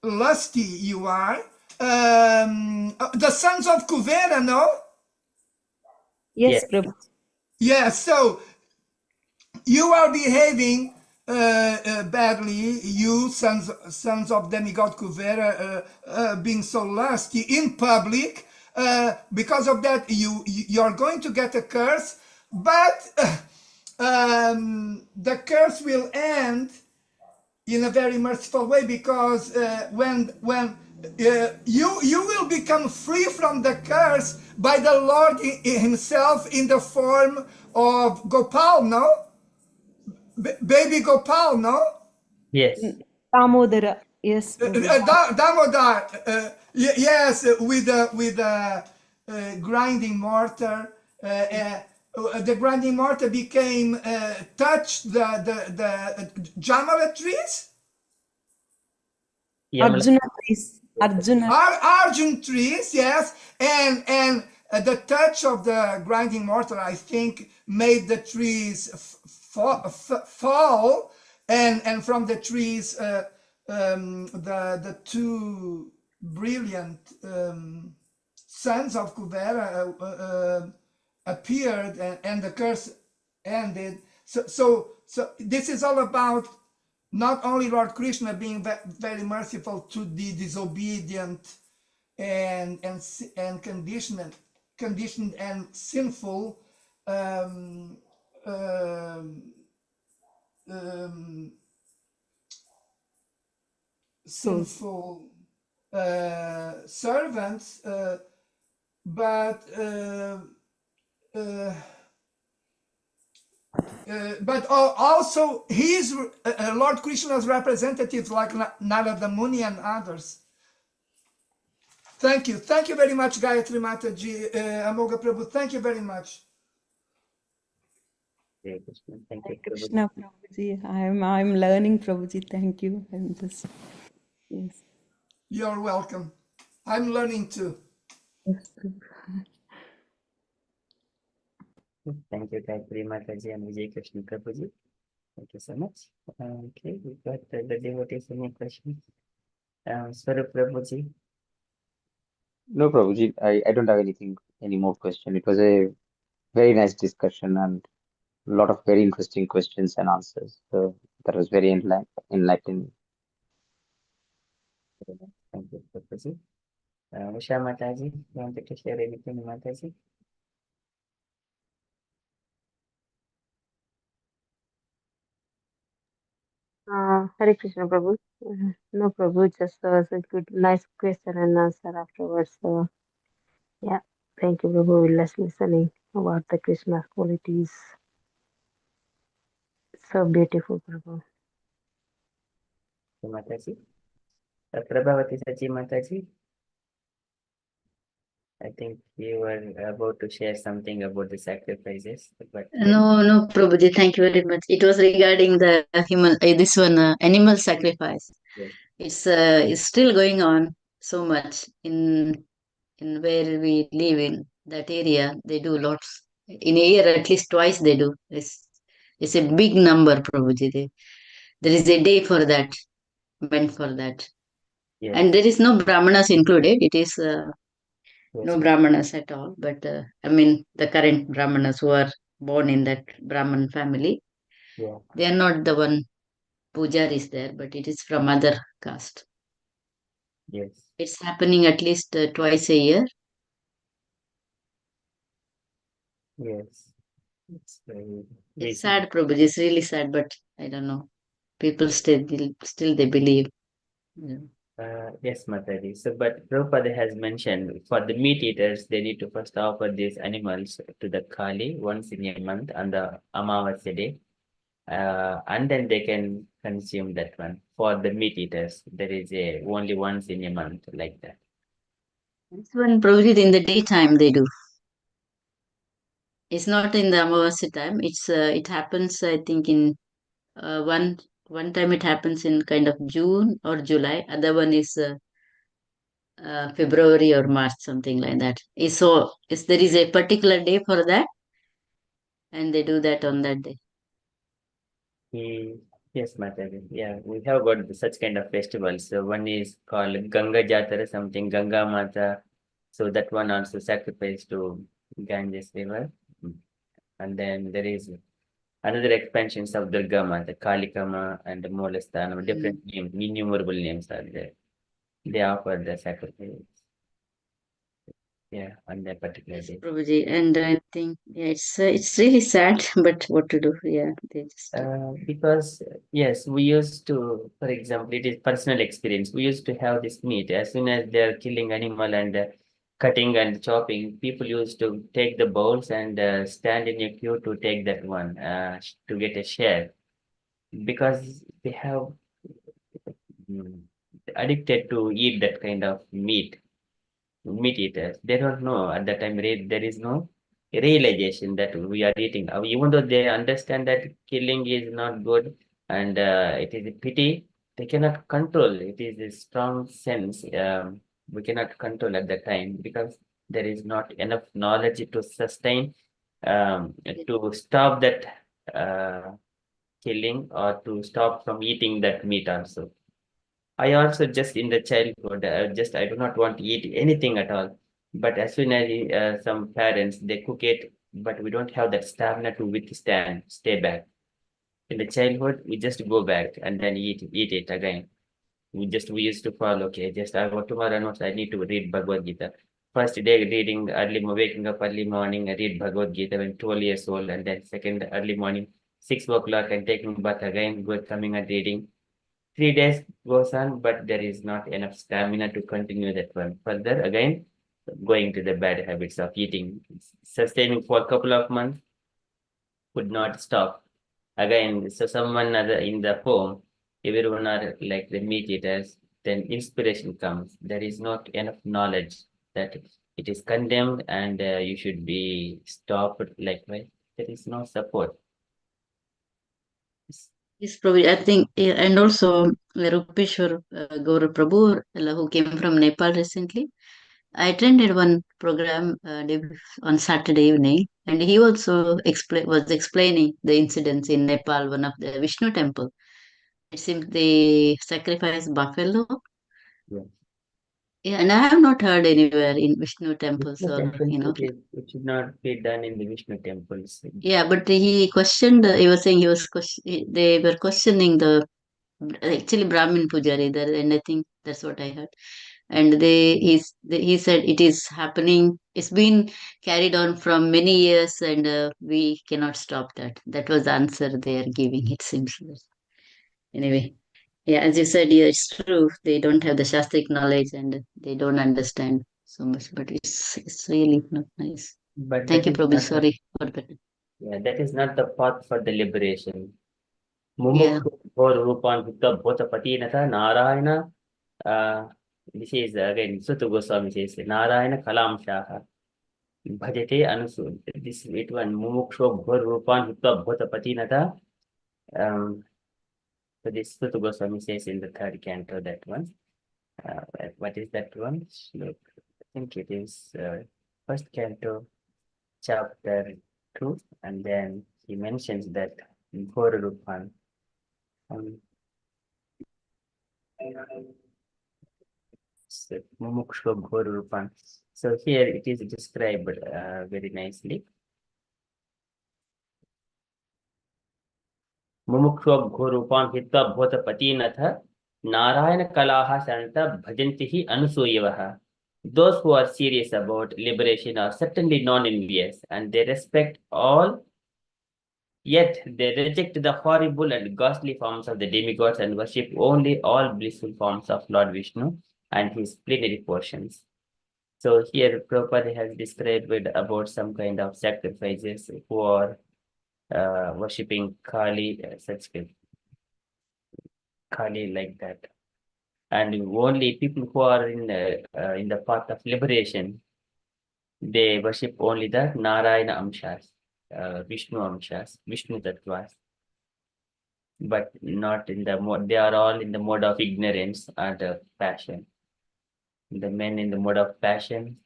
lusty you are. The sons of Kuvera, no? Yes, Yes. Prabhu. Yes, so you are behaving badly, you sons of demigod Kuvera, being so lusty in public. Because of that, you're going to get a curse, but the curse will end in a very merciful way, because when you will become free from the curse by the Lord himself in the form of Gopal, no? Baby Gopal, no? Yes. Damodara. Yes, Prabhu. Damodar, yes, with a grinding mortar. The grinding mortar became touched the Jamala trees, Arjuna trees. Arjuna. Arjun trees, yes, and the touch of the grinding mortar, I think, made the trees fall, and from the trees, the two brilliant sons of Kuvera appeared, and the curse ended. So this is all about not only Lord Krishna being very merciful to the disobedient and conditioned and sinful sinful servants, but But also he's Lord Krishna's representatives like Narada Muni and others. Thank you very much, Gayatri Mataji, Amoga Prabhu. Thank you very much. Hare Krishna. Thank you, Hare Prabhuji. Krishna, Prabhuji. I'm learning, Prabhuji. Thank you. I'm just, yes. You're welcome. I'm learning too. Yes, Prabhu. Thank you, Gayatri Mataji and Vijay Krishna Prabhuji. Thank you so much. Okay, we got the devotees. Any questions? Swarup Prabhuji. No, Prabhuji, I don't have any more question. It was a very nice discussion and a lot of very interesting questions and answers. So that was very enlightening. Thank you, Prabhuji. Usha Mataji, you wanted to share anything, Mataji? Hare Krishna, Prabhu. No, Prabhu, just was a good, nice question and answer afterwards. So, yeah, thank you, Prabhu. We're just listening about the Krishna qualities. So beautiful, Prabhu. Mataji. Prabhavati Sachi Mataji. I think you were about to share something about the sacrifices, but No, Prabhuji, thank you very much. It was regarding the human, this one, animal sacrifice. yes, It's still going on so much in where we live in that area. They do lots in a year, at least twice they do. It's a big number, Prabhuji. There is a day for that, meant for that. yes, And there is no brahmanas included. It is yes, no brahmanas at all. But I mean, the current brahmanas who are born in that Brahman family, yeah, they are not the one pujar is there, but it is from other caste. yes, It's happening at least twice a year. yes. It's very It's recent. sad, Prabhuji. It's really sad, but I don't know. People still they believe. Yeah. Yes, Mataji. So, but Prabhupada has mentioned for the meat eaters, they need to first offer these animals to the Kali once in a month on the Amavasya day, and then they can consume that one. For the meat eaters, there is a only once in a month like that. This one, Prabhuji, in the daytime they do. It's not in the Amavasya time. It happens, I think, in one time it happens in kind of June or July. Other one is February or March, something like that. There is a particular day for that, and they do that on that day. Yes, Mataji. Yeah, we have got such kind of festivals. So one is called Ganga Jatara, something Ganga Mata. So that one also sacrificed to Ganges River. And then there is another expansions of Durga Mata, Kalikama and Molasthanam, different names, innumerable names are there. They offer the sacrifice. Yeah, on that particular Yes, day. Prabhuji, and I think yeah, it's really sad, but what to do? Yeah, they just Because yes, we used to, for example, it is personal experience. We used to have this meat as soon as they're killing animal and cutting and chopping. People used to take the bowls and stand in a queue to take that one to get a share because they have mm, addicted to eat that kind of meat eaters. They don't know at that time there is no realization that we are eating. Even though they understand that killing is not good and it is a pity, they cannot control. It is a strong sense. We cannot control at that time because there is not enough knowledge to sustain to stop that killing or to stop from eating that meat also. I also just in the childhood, I do not want to eat anything at all. But as soon as some parents they cook it, but we don't have that stamina to withstand, stay back. In the childhood, we just go back and then eat it again. We used to follow. Okay, just I want tomorrow onwards I need to read Bhagavad Gita. First day reading waking up early morning, I read Bhagavad Gita when 12 years old, and then second early morning, 6 o'clock, and taking bath again, coming and reading. 3 days goes on, but there is not enough stamina to continue that one. Further, again, going to the bad habits of eating, sustaining for a couple of months. could not stop. Again, so someone other in the home, everyone are like the meat eaters, then inspiration comes. There is not enough knowledge that it is condemned and you should be stopped. Likewise, there is no support. Yes, probably. I think, yeah, and also Rupeshwar Gaurav Prabhu, who came from Nepal recently. I attended one program on Saturday evening, and he also was explaining the incidents in Nepal, one of the Vishnu temple. It seems they sacrifice buffalo. Yeah. Yeah, and I have not heard anywhere in Vishnu temples Vishnu or, temples, it should not be done in the Vishnu temples. Yeah, but he questioned, he was saying they were questioning the actually Brahmin Pujari there, and I think that's what I heard. And he said it is happening, it's been carried on from many years, and we cannot stop that. That was the answer they are giving, it seems. Anyway, yeah, as you said, yeah, it's true. They don't have the Shastric knowledge and they don't understand so much, but it's really not nice. But Thank that you, is Prabhu. not the, Sorry for that. yeah, that is not the path for the liberation. Yeah. Mumukshu Ghor Rupan Hutta Bhotapati Natha Narayana. This is again Sutta Goswami says Narayana Kalam Shaha. Bhajate Anusu. This it one Mumukshu Ghor Rupan Hutta Bhotapati Natha. So this Sutta Goswami says in the third canto, that one. What is that one? Look, I think it is first canto, chapter 2, and then he mentions that Ghor Rupan. Mumukshu Ghor Rupan. So here it is described very nicely. Mumukshu Ghor Rupan Hitta Bhotapati Natha Narayana Kalaha Santa Bhajantihi Anusuyavaha. Those who are serious about liberation are certainly non-envious, and they respect all, yet they reject the horrible and ghastly forms of the demigods and worship only all blissful forms of Lord Vishnu and his plenary portions. So here Prabhupada has described about some kind of sacrifices who are worshipping Kali, such Kali like that. And only people who are in the path of liberation, they worship only the Narayana Amshas, Vishnu Amshas, Vishnu Tattvas, but not in the mode, they are all in the mode of ignorance and passion. The men in the mode of passion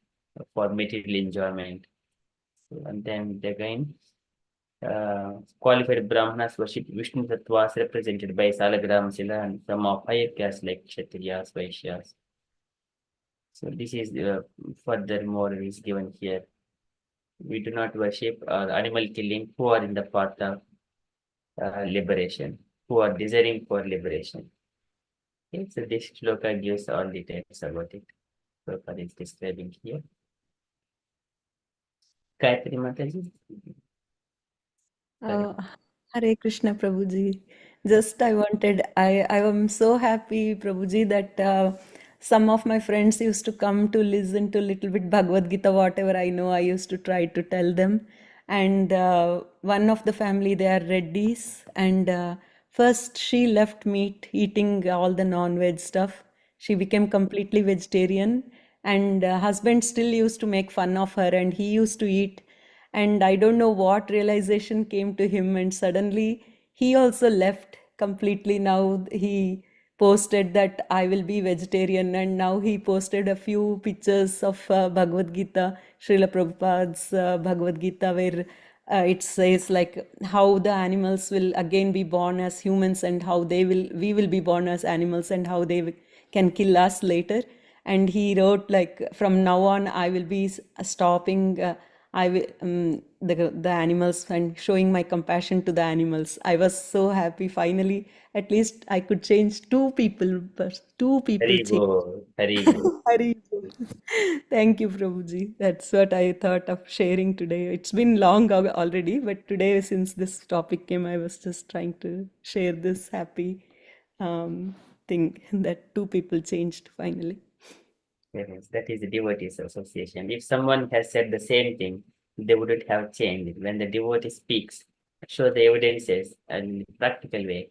for material enjoyment. So, and then again, qualified Brahmanas worship Vishnu Tattvas represented by Salagram Sila and some of higher castes like Kshatriyas, Vaishyas. So this is furthermore is given here. We do not worship animal killing who are in the path of liberation, who are desiring for liberation. Okay, so this shloka gives all details about it. Prabhupada is describing here. Gayatri Mataji. Hare Krishna Prabhuji. Just I am so happy Prabhuji that some of my friends used to come to listen to little bit Bhagavad Gita, whatever I know, I used to try to tell them. And one of the family, they are Reddys. And first she left meat, eating all the non-veg stuff. She became completely vegetarian. And husband still used to make fun of her and he used to eat. And I don't know what realization came to him, and suddenly he also left completely. Now he posted that I will be vegetarian, and now he posted a few pictures of Bhagavad Gita, Srila Prabhupada's Bhagavad Gita, where it says like how the animals will again be born as humans, and how we will be born as animals, and how they can kill us later. And he wrote like, from now on I will be stopping the animals and showing my compassion to the animals. I was so happy. Finally, at least I could change two people, but two people changed. Hari Bo. Hari Bol. Thank you, Prabhuji. That's what I thought of sharing today. It's been long already, but today, since this topic came, I was just trying to share this happy thing that two people changed finally. Yes, that is the Devotees Association. If someone has said the same thing, they wouldn't have changed. When the devotee speaks, show the evidences in practical way.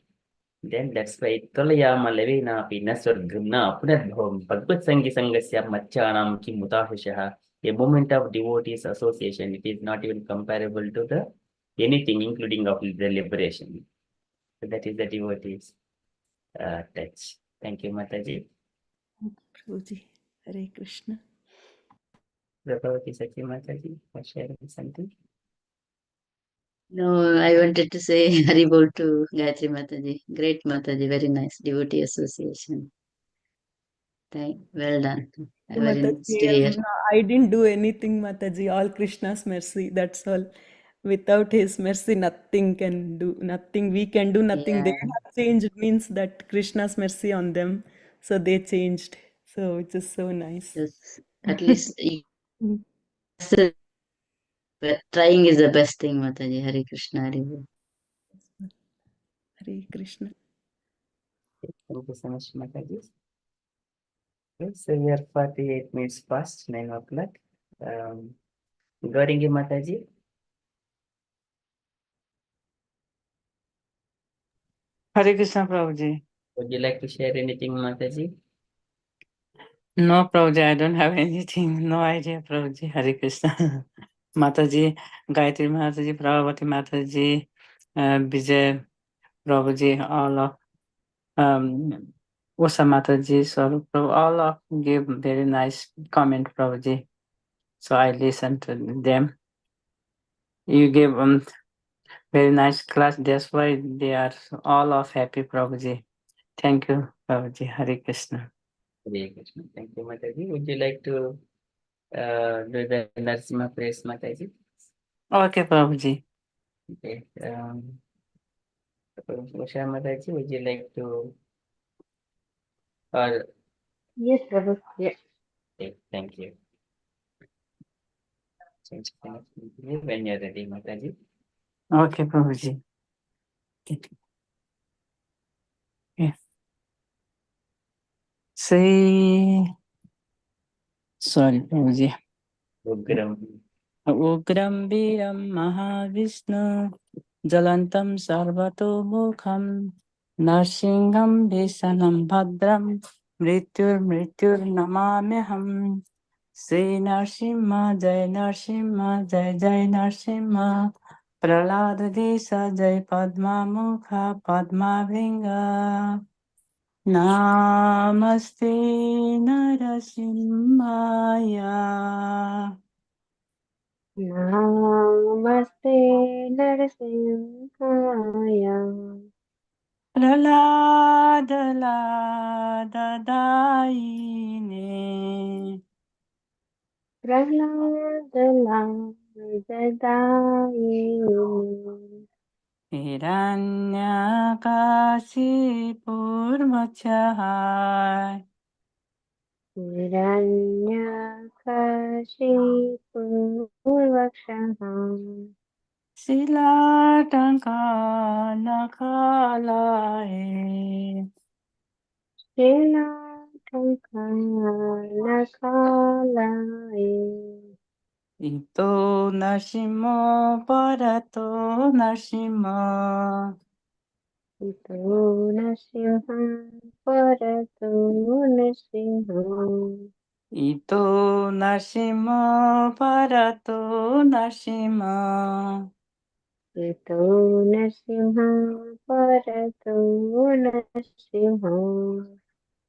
Then that's why Tolayama Levina Pinasur Punathom Bhagvat Sangi Sangasya Machanam Kimutahushaha. A moment of devotees association, it is not even comparable to the anything, including of the liberation. So that is the devotees touch. Thank you, Mataji. Prabhuji, Hare Krishna. Prabhuji Sachi Mataji for sharing something. No, I wanted to say Haribol to Gayatri Mataji. Great Mataji, very nice. Devotee association. Well done. Very nice Mataji, to hear. I didn't do anything, Mataji. All Krishna's mercy. That's all. Without His mercy, nothing can do. Nothing we can do. Nothing they Yeah, have changed means that Krishna's mercy on them. So they changed. So it's just so nice. yes. At least Mm. trying is the best thing, Mataji. Hare Krishna, Haribol. Hare Krishna. Thank you so much, Mataji. Okay, so we are 48 minutes past 9 o'clock. Gauringi Mataji. Hare Krishna, Prabhuji. Would you like to share anything, Mataji? No, Prabhuji, I don't have anything. No idea, Prabhuji. Hare Krishna. Mataji, Gayatri Mataji, Prabhuti Mataji, Vijay, Prabhuji, all of Usa Mataji, so all of give very nice comment, Prabhuji. So I listened to them. You gave very nice class. That's why they are all of happy, Prabhuji. Thank you, Prabhuji. Hare Krishna. Hare Krishna. Thank you, Mataji. Would you like to do the Narasimha praise, Mataji? Okay, Prabhuji. Okay. Usha Mataji, would you like to? Or Yes, Prabhu. Yeah. okay, thank you. Change connection when you're ready, Mataji. Okay, Prabhuji. Okay. Say, sorry, Prabhuji. Ugram. Ugram Viram Mahavishnu Jalantam Sarvatomukham Narsingham Bhisanam Bhadram Mrityur Namamyaham Sri Narsimha Jai Narsimha Jai Jai Narsimha Prahlada Desa Jai Padma Mukha Padma Vinga Namaste Narasimhaya Namaste Narasimhaya. Prahlada Prahladaladadayini. Hiranyakasipurvachahai Hiranyakashipurvakshaham. Silatankanakalae Shilakankalaya. Ito Narsimho Parato Narsimha Ito Narasimha Parato Narasimha. Ito Narsimho Parato Narsimha Ito Narasimha Parato Narasimha.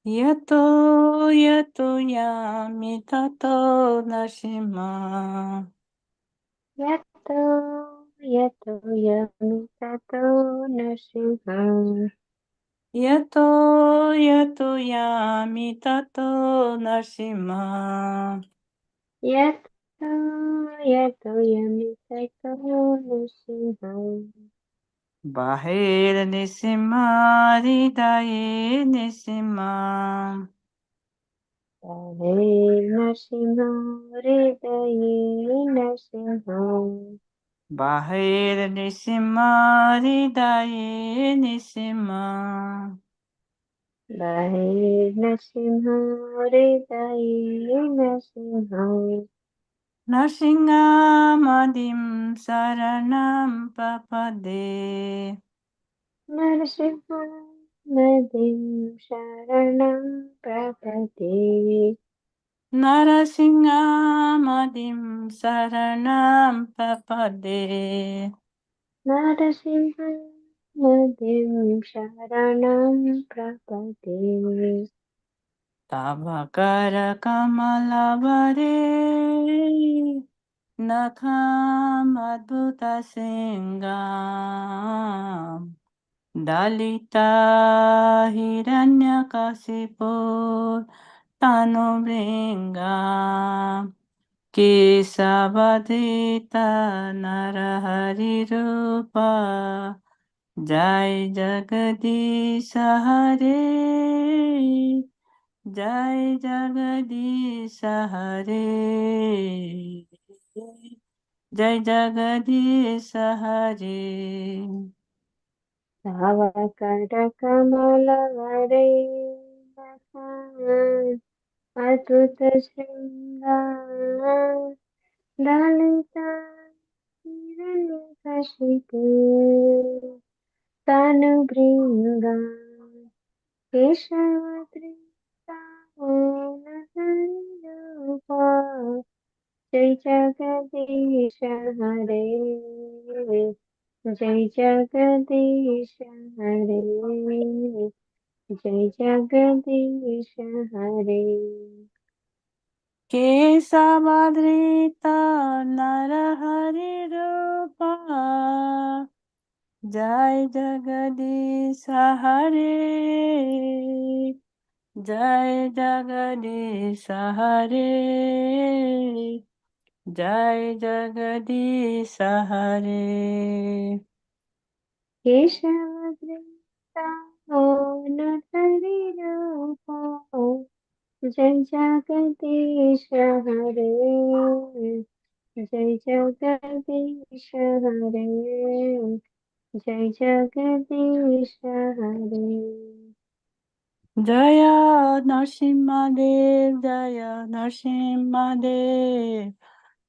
Yato Yami Tato Narsimha Yato Yato Yamitato Narasimha. Yato Yami Tato Narsimha Yato Yato Yamitato Narasimha. Bahir Nisimha Hridaye Nisimha Hare Narasimha Hridaye Narasimha. Bahir Nisimha Hridaye Nisimha Hare Narasimha Hridaye Narasimha. Narsinga Madim शरणं प्रपदे नरसिंहमदिं शरणं प्रपदे नरसिंहमदिं शरणं प्रपदे नरसिंहमदिं शरणं प्रपदे तव करकमलवरे नखमद्भुतसिंगाम् दलिता हिरण्यकशिपो तनुभृङ्गा केशवधिता नरहरिरूप जय जगदीश हरे जय जगदीश हरे जय जगदीश हरे सावकटकमलवरे अद्भुतशृङ्गार दलिता हिरण्यकशिपु तनुभृङ्गा केशवधृङ्गा जय जगदीश हरे जय जगदीश हरे जय जगदीश हरे केशवधृता नरहरिरूपा जय जगदीश हरे जय जगदीश हरे जय जगदीश हरे केशवधृता नरहरिरूपा जय जगदीश हरे जय जगदीश हरे जय जगदीश हरे जय नरसिंहदेव जय नरसिंहदेव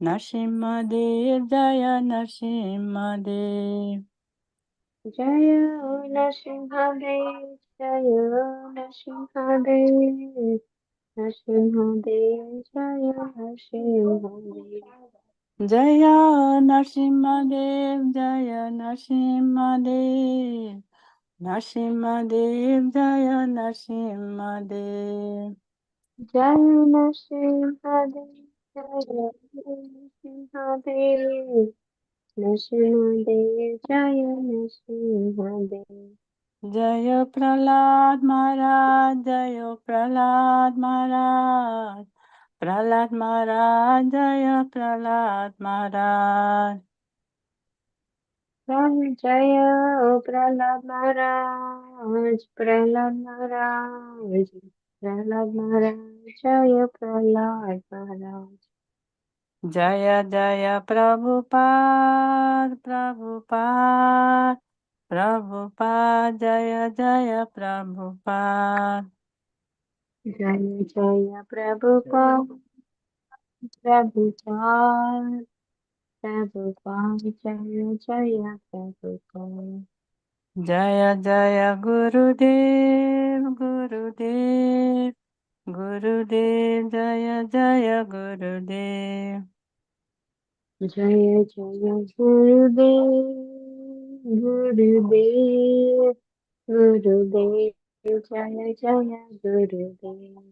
नरसिंहदेव जय नरसिंहदेव जय नरसिंहदेव जय नरसिंहदेव नरसिंहदेव जय नरसिंहदेव जय नरसिंहदेव जय नरसिंहदेव नरसिंहदेव जय नरसिंहदेव जय नरसिंहदेव जय नरसिंहदेव नरसिंहदेव जय नरसिंहदेव जय प्रहलाद महाराज जय प्रहलाद महाराज प्रहलाद महाराज जय प्रहलाद महाराज जय प्रहलाद महाराज प्रहलाद महाराज प्रहलाद महाराज जय प्रहलाद महाराज जय जय प्रभुपाद प्रभुपाद प्रभुपाद जय जय प्रभुपाद जय जय प्रभुपाद प्रभुपाद प्रभुपाद जय जय प्रभुपाद जय जय गुरुदेव गुरुदेव गुरुदेव जय जय गुरुदेव जय जय गुरुदेव गुरुदेव गुरुदेव जय जय गुरुदेव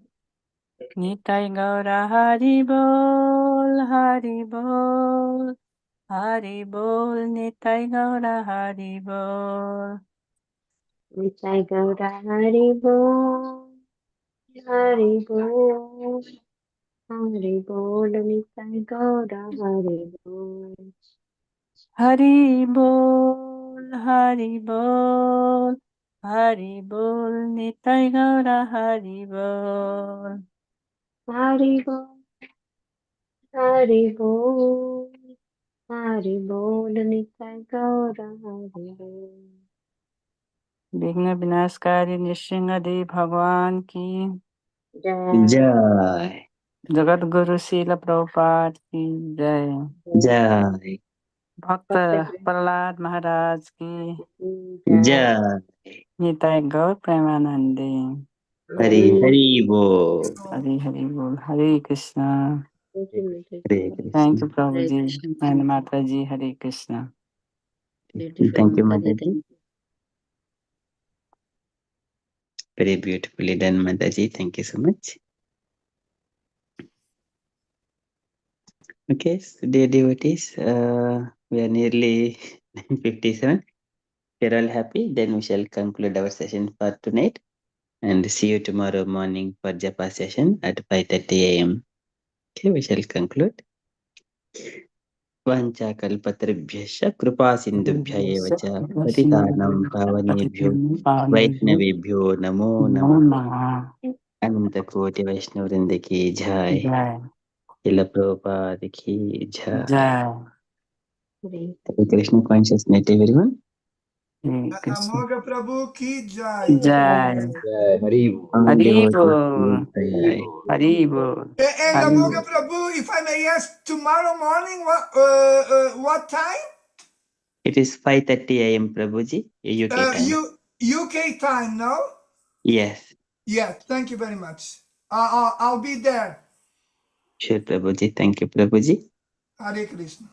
निताई गौरा हरि बोल हरि बोल हरि बोल निताई गौरा हरि बोल जय गौरा हरि बोल हरि बोल हरि बोल निताय गौरा हरि बोल हरि बोल हरि बोल हरि बोल निताई गौरा हरि बोल हरि बोल हरि बोल हरि बोल निताय गौरा हरि बोल विघ्न विनाशकारी नृसिंहदेव भगवान की जय जय जगत गुरु श्रील प्रभुपाद की जय जय भक्त प्रहलाद महाराज की जय निताय गौर प्रेमानंदे हरि हरि बोल हरि हरि बोल हरे कृष्णा हरे थैंक कृष्ण यू प्रभु Hare जी Krishna. एंड माता जी Hare Krishna Beautiful thank you Mataji. माता जी very beautifully done माता जी thank you so much okay so dear devotees we are nearly 9:57 we're all happy then we shall conclude our session for tonight and see you tomorrow morning for japa session at 5:30 a.m. Okay, we shall conclude. वाञ्छाकल्पतरुभ्यश्च कृपासिन्धुभ्य एव च पतितानां पावनेभ्यो वैष्णवेभ्यो नमो नमः अनन्तकोटिवैष्णववृन्द की जय शिल प्रभुपाद की जय जय Hare Krishna consciousness everyone. Krishna Amoga Prabhu ki jai. जय Jai Hari Hari All devotees बोल की जय. हरि बोल And Hari Amoga Prabhu, if I may ask, tomorrow morning, what time? It is 5:30 a.m. Prabhuji, UK time. UK time, no? Yes, Yeah, thank you very much. I'll be there. sure Prabhuji. Thank you Prabhuji. Hare Krishna.